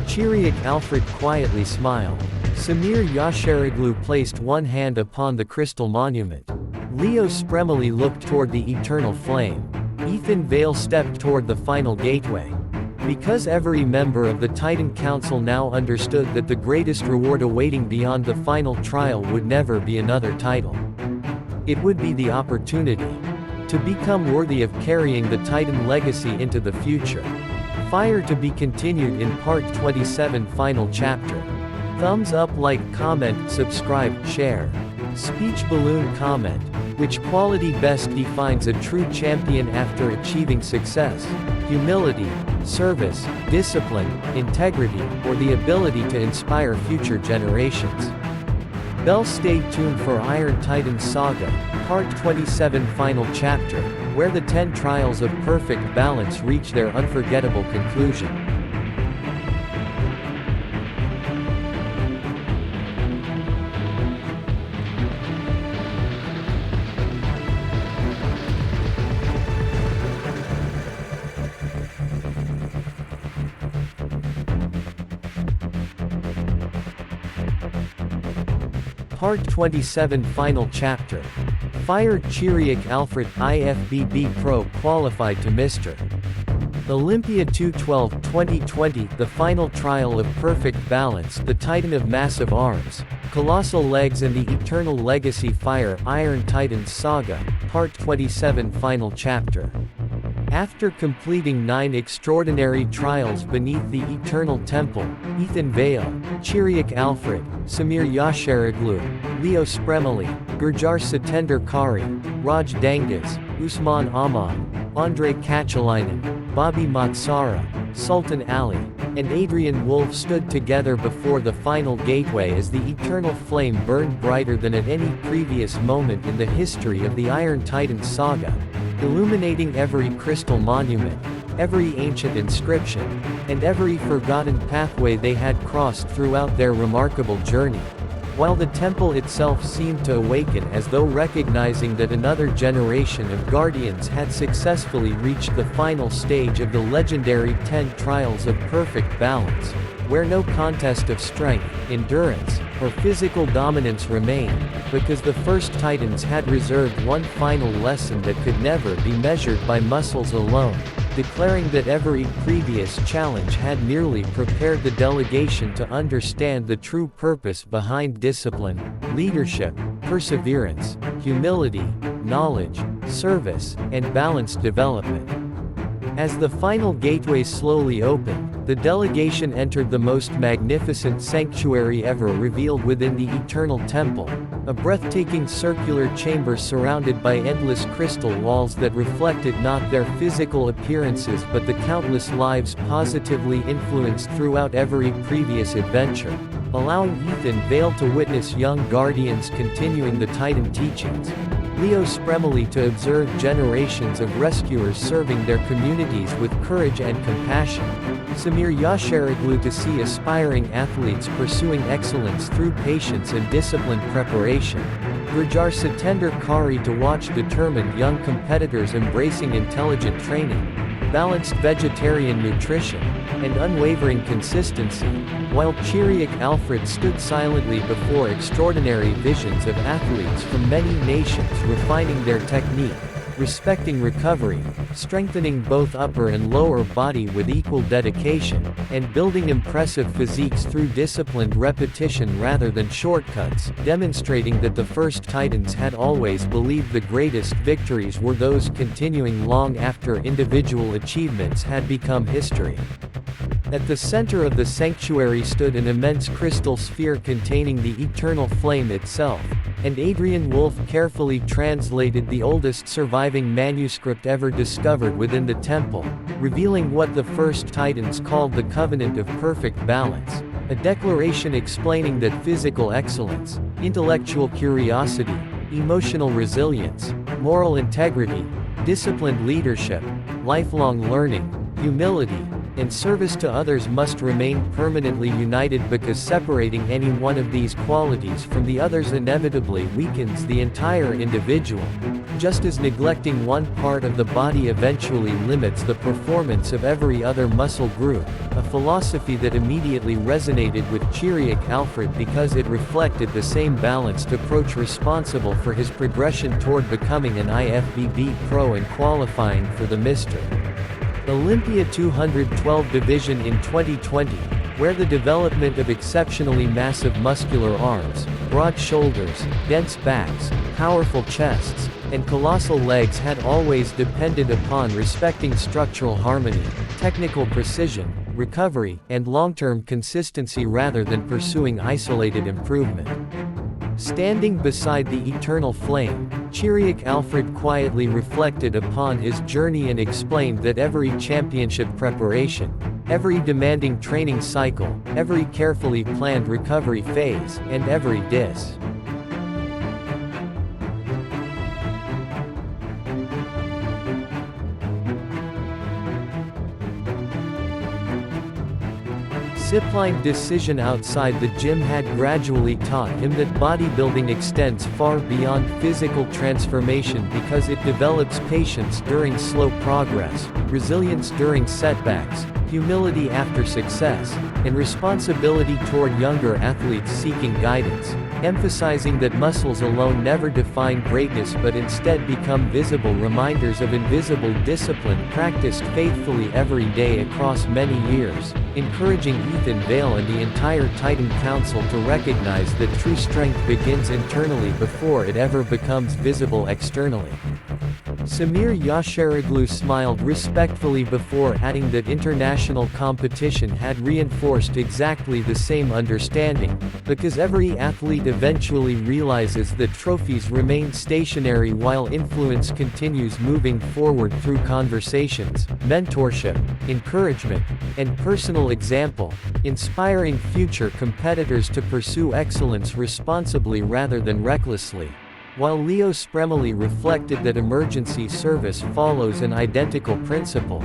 Chiriac Alfred quietly smiled. Samir Yasharoglu placed one hand upon the crystal monument. Leo Spremoli looked toward the eternal flame. Ethan Vale stepped toward the final gateway. Because every member of the Titan Council now understood that the greatest reward awaiting beyond the final trial would never be another title. It would be the opportunity to become worthy of carrying the Titan legacy into the future. Fire to be continued in Part 27 Final Chapter. Thumbs up, like, comment, subscribe, share. Speech balloon comment. Which quality best defines a true champion after achieving success? Humility, service, discipline, integrity, or the ability to inspire future generations? Well, stay tuned for Iron Titans Saga, Part 27 Final Chapter, where the 10 trials of perfect balance reach their unforgettable conclusion. Part 27 Final Chapter. Fired Chiriac Alfred, IFBB Pro qualified to Mr. Olympia 212-2020, the final trial of perfect balance, the Titan of massive arms, colossal legs and the eternal legacy fire, Iron Titans Saga, Part 27 Final Chapter. After completing 9 extraordinary trials beneath the Eternal Temple, Vale, Chiriac Alfred, Samir Yasharaglu, Leo Spremoli, Gurjar Satender Kari, Raj Dangas, Usman Ahmad, Andre Kachalainen, Bobby Matsara, Sultan Ali, and Adrian Wolf stood together before the final gateway as the eternal flame burned brighter than at any previous moment in the history of the Iron Titans Saga, illuminating every crystal monument, every ancient inscription, and every forgotten pathway they had crossed throughout their remarkable journey. While the temple itself seemed to awaken as though recognizing that another generation of guardians had successfully reached the final stage of the legendary 10 trials of perfect balance, where no contest of strength, endurance, or physical dominance remained, because the first Titans had reserved one final lesson that could never be measured by muscles alone, declaring that every previous challenge had merely prepared the delegation to understand the true purpose behind discipline, leadership, perseverance, humility, knowledge, service, and balanced development. As the final gateway slowly opened, the delegation entered the most magnificent sanctuary ever revealed within the Eternal Temple, a breathtaking circular chamber surrounded by endless crystal walls that reflected not their physical appearances but the countless lives positively influenced throughout every previous adventure, allowing Vale to witness young guardians continuing the Titan teachings, Leo Spremoli to observe generations of rescuers serving their communities with courage and compassion, Samir Yasharaglu to see aspiring athletes pursuing excellence through patience and disciplined preparation, Gurjar Satender Kari to watch determined young competitors embracing intelligent training, balanced vegetarian nutrition, and unwavering consistency, while Chiriac Alfred stood silently before extraordinary visions of athletes from many nations refining their technique, respecting recovery, strengthening both upper and lower body with equal dedication, and building impressive physiques through disciplined repetition rather than shortcuts, demonstrating that the first Titans had always believed the greatest victories were those continuing long after individual achievements had become history. At the center of the sanctuary stood an immense crystal sphere containing the eternal flame itself, and Adrian Wolf carefully translated the oldest surviving manuscript ever discovered within the temple, revealing what the first Titans called the Covenant of Perfect Balance, a declaration explaining that physical excellence, intellectual curiosity, emotional resilience, moral integrity, disciplined leadership, lifelong learning, humility, and service to others must remain permanently united, because separating any one of these qualities from the others inevitably weakens the entire individual, just as neglecting one part of the body eventually limits the performance of every other muscle group, a philosophy that immediately resonated with Chiriac Alfred because it reflected the same balanced approach responsible for his progression toward becoming an IFBB Pro and qualifying for the Mr. Olympia 212 division in 2020, where the development of exceptionally massive muscular arms, broad shoulders, dense backs, powerful chests, and colossal legs had always depended upon respecting structural harmony, technical precision, recovery, and long-term consistency rather than pursuing isolated improvement. Standing beside the eternal flame, Chiriac Alfred quietly reflected upon his journey and explained that every championship preparation, every demanding training cycle, every carefully planned recovery phase, and every disciplined decision outside the gym had gradually taught him that bodybuilding extends far beyond physical transformation because it develops patience during slow progress, resilience during setbacks, humility after success, and responsibility toward younger athletes seeking guidance, emphasizing that muscles alone never define greatness but instead become visible reminders of invisible discipline practiced faithfully every day across many years, encouraging Vale and the entire Titan Council to recognize that true strength begins internally before it ever becomes visible externally. Samir Yasharoglu smiled respectfully before adding that international competition had reinforced exactly the same understanding, because every athlete eventually realizes that trophies remain stationary while influence continues moving forward through conversations, mentorship, encouragement, and personal example, inspiring future competitors to pursue excellence responsibly rather than recklessly. While Leo Spremoli reflected that emergency service follows an identical principle,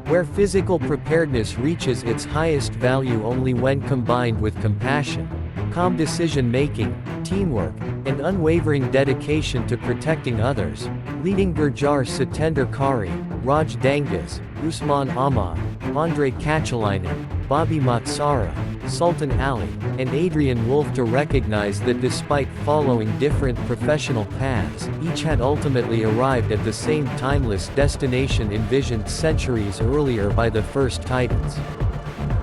where physical preparedness reaches its highest value only when combined with compassion, calm decision-making, teamwork, and unwavering dedication to protecting others, leading Gurjar Satender Kari, Raj Dangas, Usman Ahmad, Andre Kachalainen, Bobby Matsara, Sultan Ali, and Adrian Wolf to recognize that despite following different professional paths, each had ultimately arrived at the same timeless destination envisioned centuries earlier by the first Titans.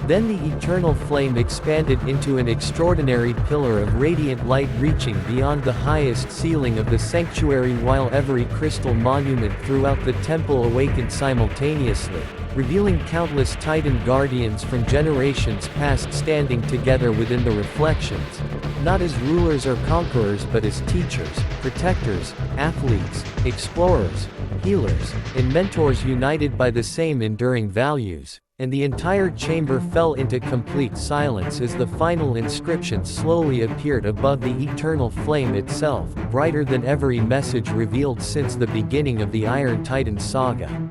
Then the eternal flame expanded into an extraordinary pillar of radiant light reaching beyond the highest ceiling of the sanctuary while every crystal monument throughout the temple awakened simultaneously, revealing countless Titan guardians from generations past standing together within the reflections, not as rulers or conquerors but as teachers, protectors, athletes, explorers, healers, and mentors united by the same enduring values. And the entire chamber fell into complete silence as the final inscription slowly appeared above the eternal flame itself, brighter than every message revealed since the beginning of the Iron Titans Saga.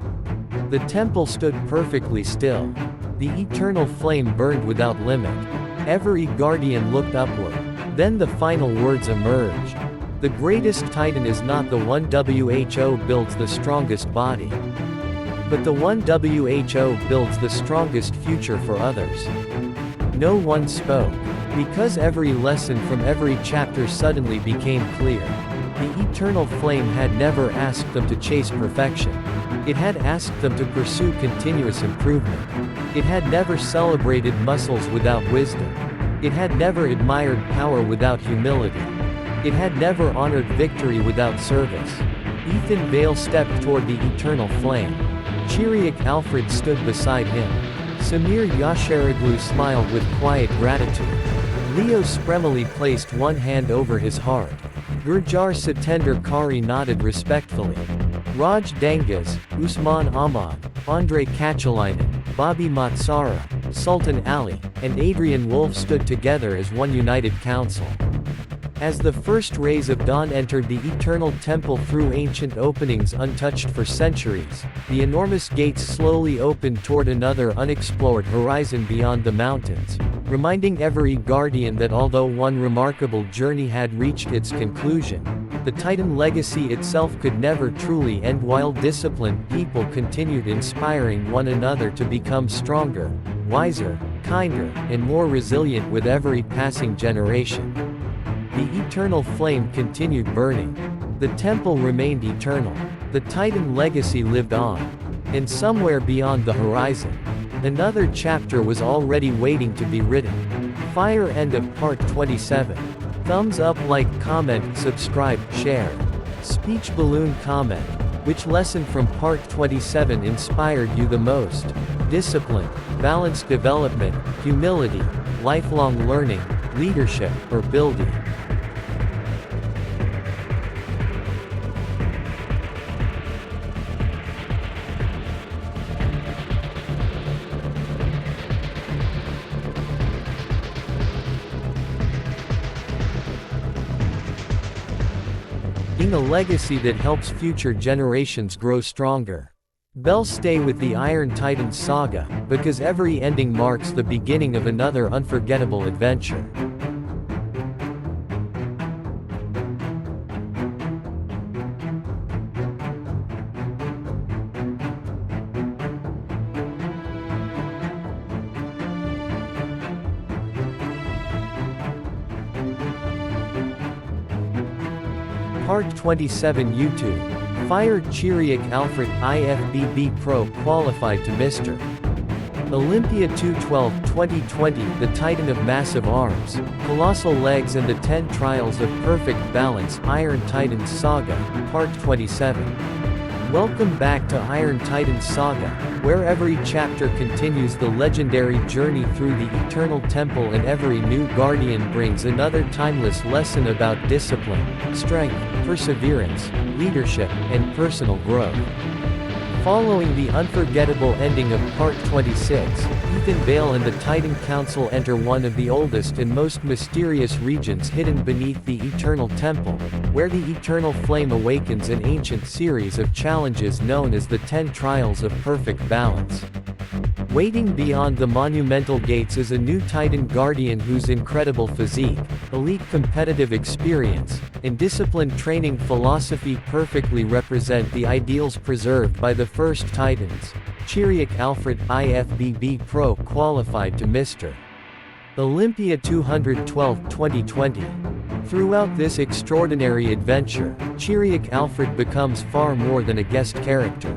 The temple stood perfectly still. The eternal flame burned without limit. Every guardian looked upward. Then the final words emerged. The greatest Titan is not the one who builds the strongest body, but the one who builds the strongest future for others. No one spoke, because every lesson from every chapter suddenly became clear. The eternal flame had never asked them to chase perfection. It had asked them to pursue continuous improvement. It had never celebrated muscles without wisdom. It had never admired power without humility. It had never honored victory without service. Vale stepped toward the eternal flame. Chiriac Alfred stood beside him. Samir Yasharoglu smiled with quiet gratitude. Leo Spremoli placed one hand over his heart. Gurjar Satender Kari nodded respectfully. Raj Dangas, Usman Ahmad, Andre Kachalainen, Bobby Matsara, Sultan Ali, and Adrian Wolf stood together as one united council. As the first rays of dawn entered the eternal temple through ancient openings untouched for centuries, the enormous gates slowly opened toward another unexplored horizon beyond the mountains, reminding every guardian that although one remarkable journey had reached its conclusion, the Titan legacy itself could never truly end while disciplined people continued inspiring one another to become stronger, wiser, kinder, and more resilient with every passing generation. The eternal flame continued burning. The temple remained eternal. The Titan legacy lived on. And somewhere beyond the horizon, another chapter was already waiting to be written. Fire. End of part 27. Thumbs up, like, comment, subscribe, share. Speech balloon comment. Which lesson from part 27 inspired you the most? Discipline, balanced development, humility, lifelong learning, leadership, or building? leaving a legacy that helps future generations grow stronger. Stay with the Iron Titans Saga, because every ending marks the beginning of another unforgettable adventure. Part 27 YouTube. Fired Chiriac Alfred IFBB Pro qualified to Mr. Olympia 212 2020 The Titan of Massive Arms, Colossal Legs and the 10 Trials of Perfect Balance Iron Titans Saga, Part 27. Welcome back to Iron Titans Saga, where every chapter continues the legendary journey through the Eternal Temple and every new Guardian brings another timeless lesson about discipline, strength, perseverance, leadership, and personal growth. Following the unforgettable ending of Part 26, Vale and the Titan Council enter one of the oldest and most mysterious regions hidden beneath the Eternal Temple, where the Eternal Flame awakens an ancient series of challenges known as the 10 Trials of Perfect Balance. Waiting beyond the monumental gates is a new Titan Guardian whose incredible physique, elite competitive experience, and disciplined training philosophy perfectly represent the ideals preserved by the first Titans. Chiriac Alfred IFBB Pro qualified to Mr. Olympia 212 2020. Throughout this extraordinary adventure, Chiriac Alfred becomes far more than a guest character.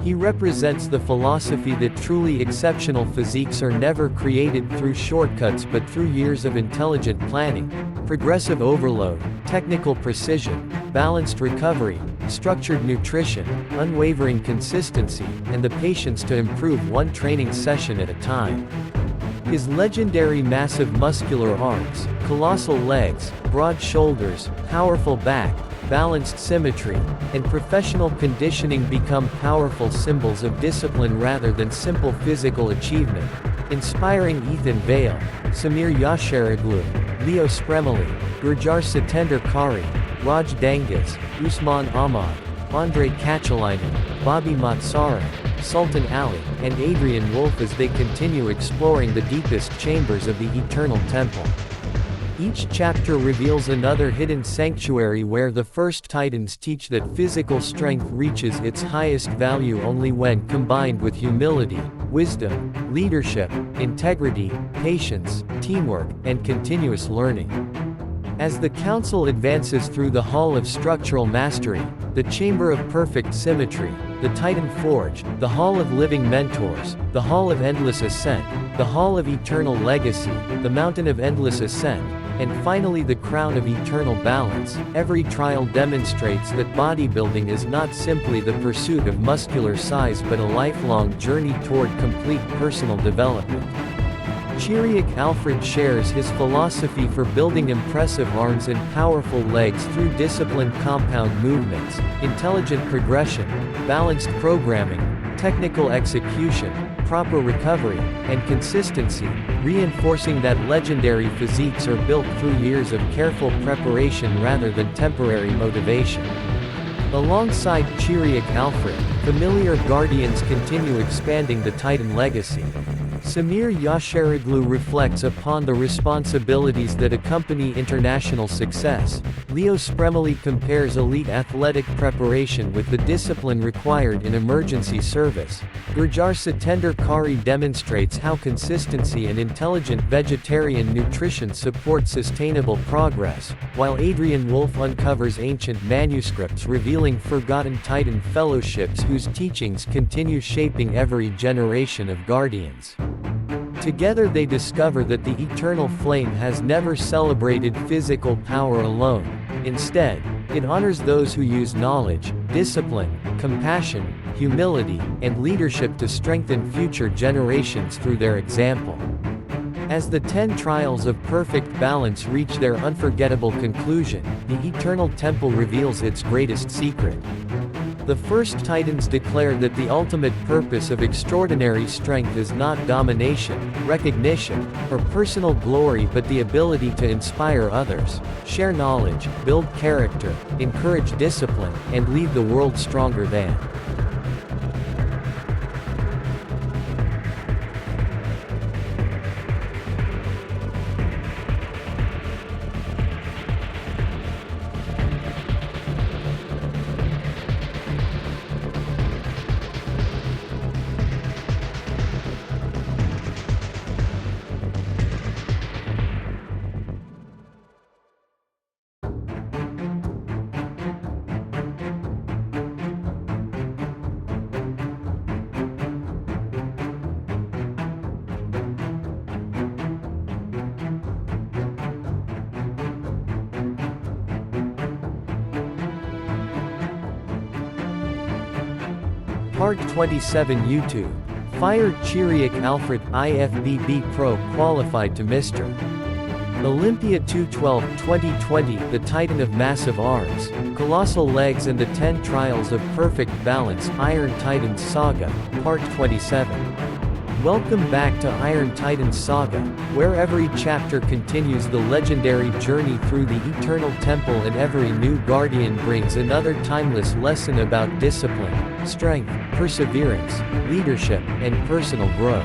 He represents the philosophy that truly exceptional physiques are never created through shortcuts but through years of intelligent planning, progressive overload, technical precision, balanced recovery, structured nutrition, unwavering consistency, and the patience to improve one training session at a time. His legendary massive muscular arms, colossal legs, broad shoulders, powerful back, balanced symmetry, and professional conditioning become powerful symbols of discipline rather than simple physical achievement, inspiring Vale, Samir Yasharaglu, Leo Spremoli, Gurjar Satender Kari, Raj Dangas, Usman Ahmad, Andre Kachalainen, Bobby Matsara, Sultan Ali, and Adrian Wolf as they continue exploring the deepest chambers of the Eternal Temple. Each chapter reveals another hidden sanctuary where the first Titans teach that physical strength reaches its highest value only when combined with humility, wisdom, leadership, integrity, patience, teamwork, and continuous learning. As the Council advances through the Hall of Structural Mastery, the Chamber of Perfect Symmetry, the Titan Forge, the Hall of Living Mentors, the Hall of Endless Ascent, the Hall of Eternal Legacy, the Mountain of Endless Ascent, and finally the Crown of Eternal Balance, every trial demonstrates that bodybuilding is not simply the pursuit of muscular size but a lifelong journey toward complete personal development. Chiriac Alfred shares his philosophy for building impressive arms and powerful legs through disciplined compound movements, intelligent progression, balanced programming, technical execution, proper recovery, and consistency, reinforcing that legendary physiques are built through years of careful preparation rather than temporary motivation. Alongside Chiriac Alfred, familiar Guardians continue expanding the Titan legacy. Samir Yasharaglu reflects upon the responsibilities that accompany international success. Leo Spremoli compares elite athletic preparation with the discipline required in emergency service. Gurjar Satender Kari demonstrates how consistency and intelligent vegetarian nutrition support sustainable progress, while Adrian Wolf uncovers ancient manuscripts revealing forgotten Titan fellowships whose teachings continue shaping every generation of Guardians. Together they discover that the Eternal Flame has never celebrated physical power alone. Instead, it honors those who use knowledge, discipline, compassion, humility, and leadership to strengthen future generations through their example. As the 10 Trials of Perfect Balance reach their unforgettable conclusion, the Eternal Temple reveals its greatest secret. The first Titans declared that the ultimate purpose of extraordinary strength is not domination, recognition, or personal glory but the ability to inspire others, share knowledge, build character, encourage discipline, and leave the world stronger than. Part 27 YouTube. Fired Chiriac Alfred, IFBB Pro qualified to Mr. Olympia 212 2020, the Titan of massive arms, colossal legs and the 10 trials of perfect balance. Iron Titans Saga, Part 27. Welcome back to Iron Titans Saga, where every chapter continues the legendary journey through the Eternal Temple and every new Guardian brings another timeless lesson about discipline, strength, perseverance, leadership, and personal growth.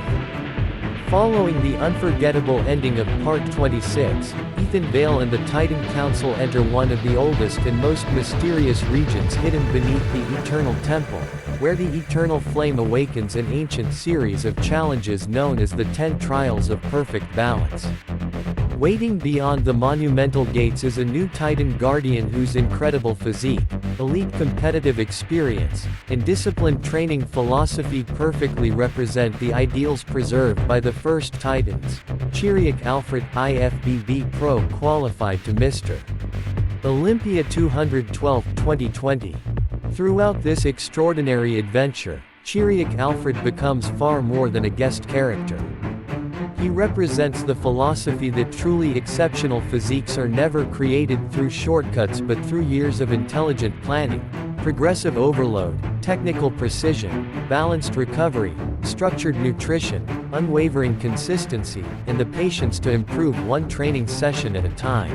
Following the unforgettable ending of Part 26, Vale and the Titan Council enter one of the oldest and most mysterious regions hidden beneath the Eternal Temple, where the Eternal Flame awakens an ancient series of challenges known as the 10 Trials of Perfect Balance. Waiting beyond the monumental gates is a new Titan Guardian whose incredible physique, elite competitive experience, and disciplined training philosophy perfectly represent the ideals preserved by the first Titans. Chiriac Alfred, IFBB Pro qualified to Mr. Olympia 212 2020. Throughout this extraordinary adventure, Chiriac Alfred becomes far more than a guest character. He represents the philosophy that truly exceptional physiques are never created through shortcuts but through years of intelligent planning, progressive overload, technical precision, balanced recovery, structured nutrition, unwavering consistency, and the patience to improve one training session at a time.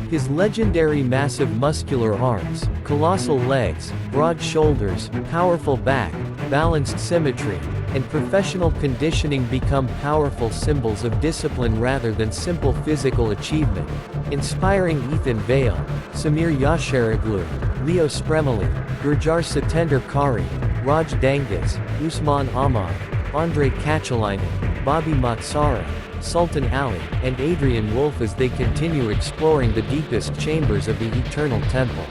His legendary massive muscular arms, colossal legs, broad shoulders, powerful back, balanced symmetry, and professional conditioning become powerful symbols of discipline rather than simple physical achievement, inspiring Vale, Samir Yasharoglu, Leo Spremoli, Gurjar Satender Kari, Raj Dangas, Usman Ahmad, Andrei Kachalainen, Bobby Matsara, Sultan Ali, and Adrian Wolf as they continue exploring the deepest chambers of the Eternal Temple.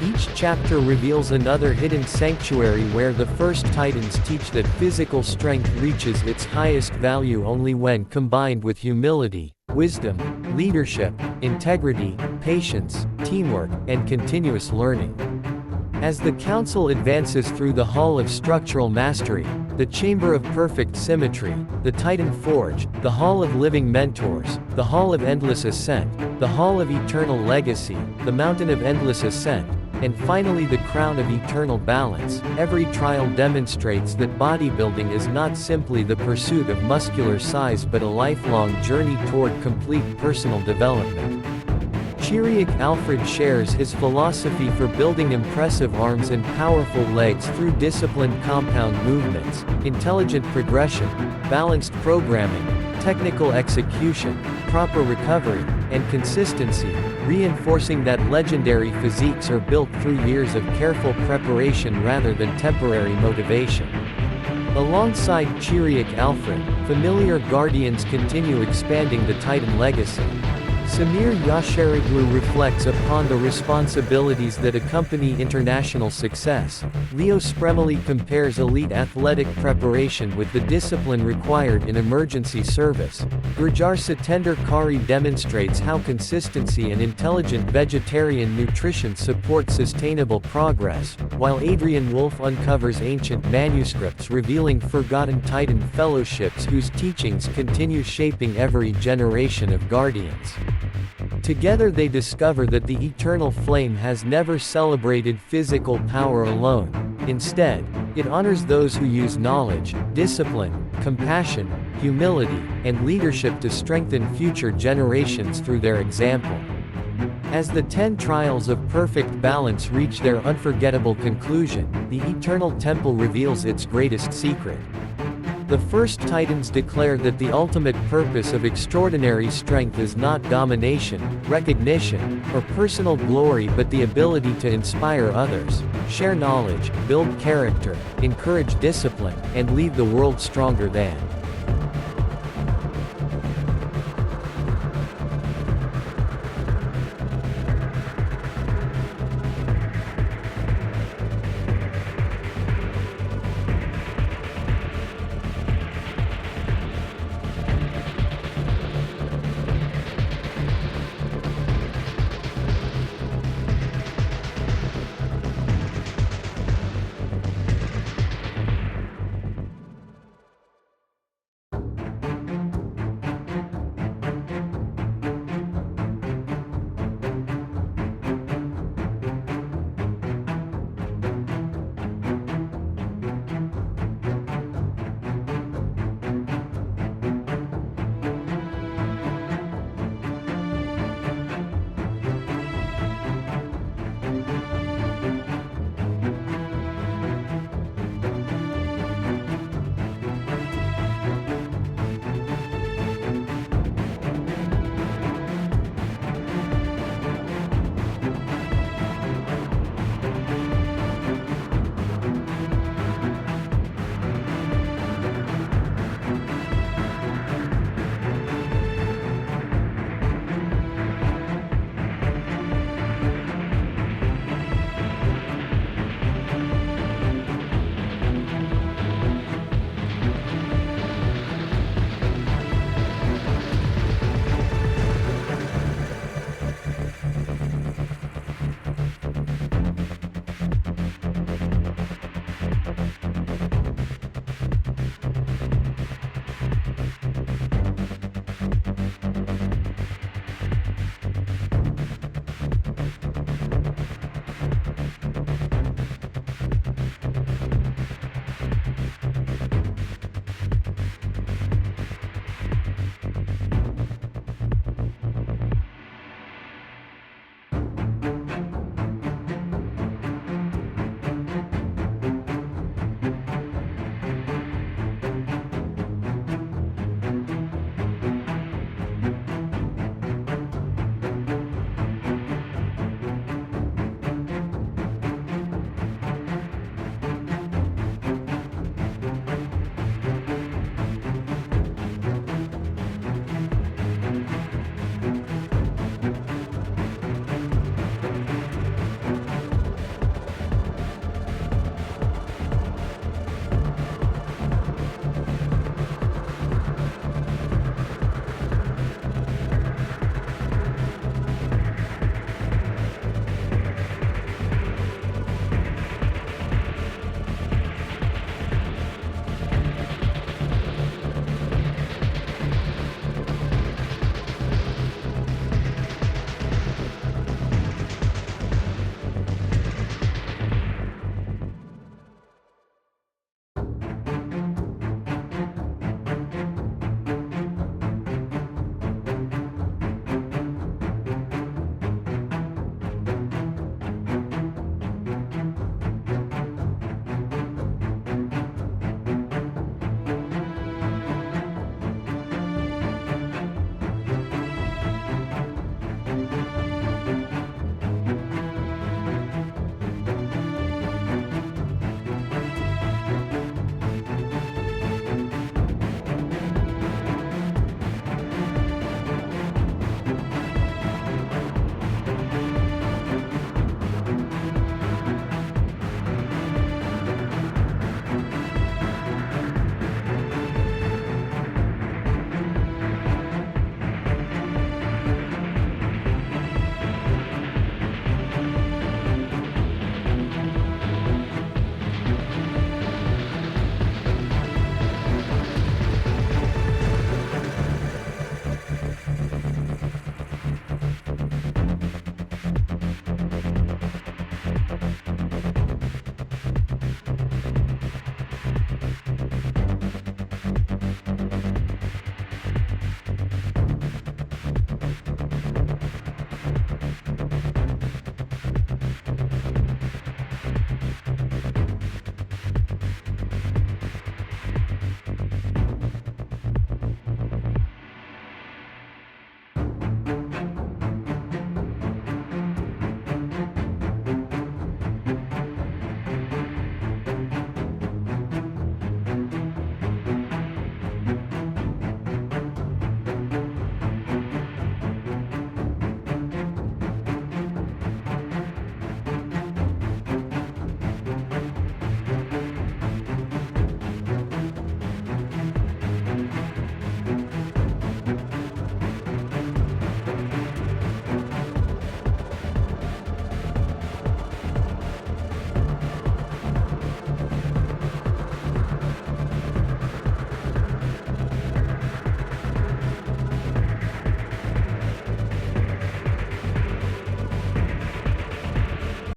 Each chapter reveals another hidden sanctuary where the first Titans teach that physical strength reaches its highest value only when combined with humility, wisdom, leadership, integrity, patience, teamwork, and continuous learning. As the Council advances through the Hall of Structural Mastery, the Chamber of Perfect Symmetry, the Titan Forge, the Hall of Living Mentors, the Hall of Endless Ascent, the Hall of Eternal Legacy, the Mountain of Endless Ascent, and finally the Crown of Eternal Balance, every trial demonstrates that bodybuilding is not simply the pursuit of muscular size but a lifelong journey toward complete personal development. Chiriac Alfred shares his philosophy for building impressive arms and powerful legs through disciplined compound movements, intelligent progression, balanced programming, technical execution, proper recovery, and consistency, reinforcing that legendary physiques are built through years of careful preparation rather than temporary motivation. Alongside Chiriac Alfred, familiar guardians continue expanding the Titan legacy. Samir Yasharoglu reflects upon the responsibilities that accompany international success. Leo Spremoli compares elite athletic preparation with the discipline required in emergency service. Gurjar Satender Kari demonstrates how consistency and intelligent vegetarian nutrition support sustainable progress, while Adrian Wolf uncovers ancient manuscripts revealing forgotten Titan fellowships whose teachings continue shaping every generation of guardians. Together they discover that the eternal flame has never celebrated physical power alone. Instead, it honors those who use knowledge, discipline, compassion, humility, and leadership to strengthen future generations through their example. As the 10 trials of perfect balance reach their unforgettable conclusion, the Eternal Temple reveals its greatest secret. The first Titans declare that the ultimate purpose of extraordinary strength is not domination, recognition, or personal glory but the ability to inspire others, share knowledge, build character, encourage discipline, and leave the world stronger than.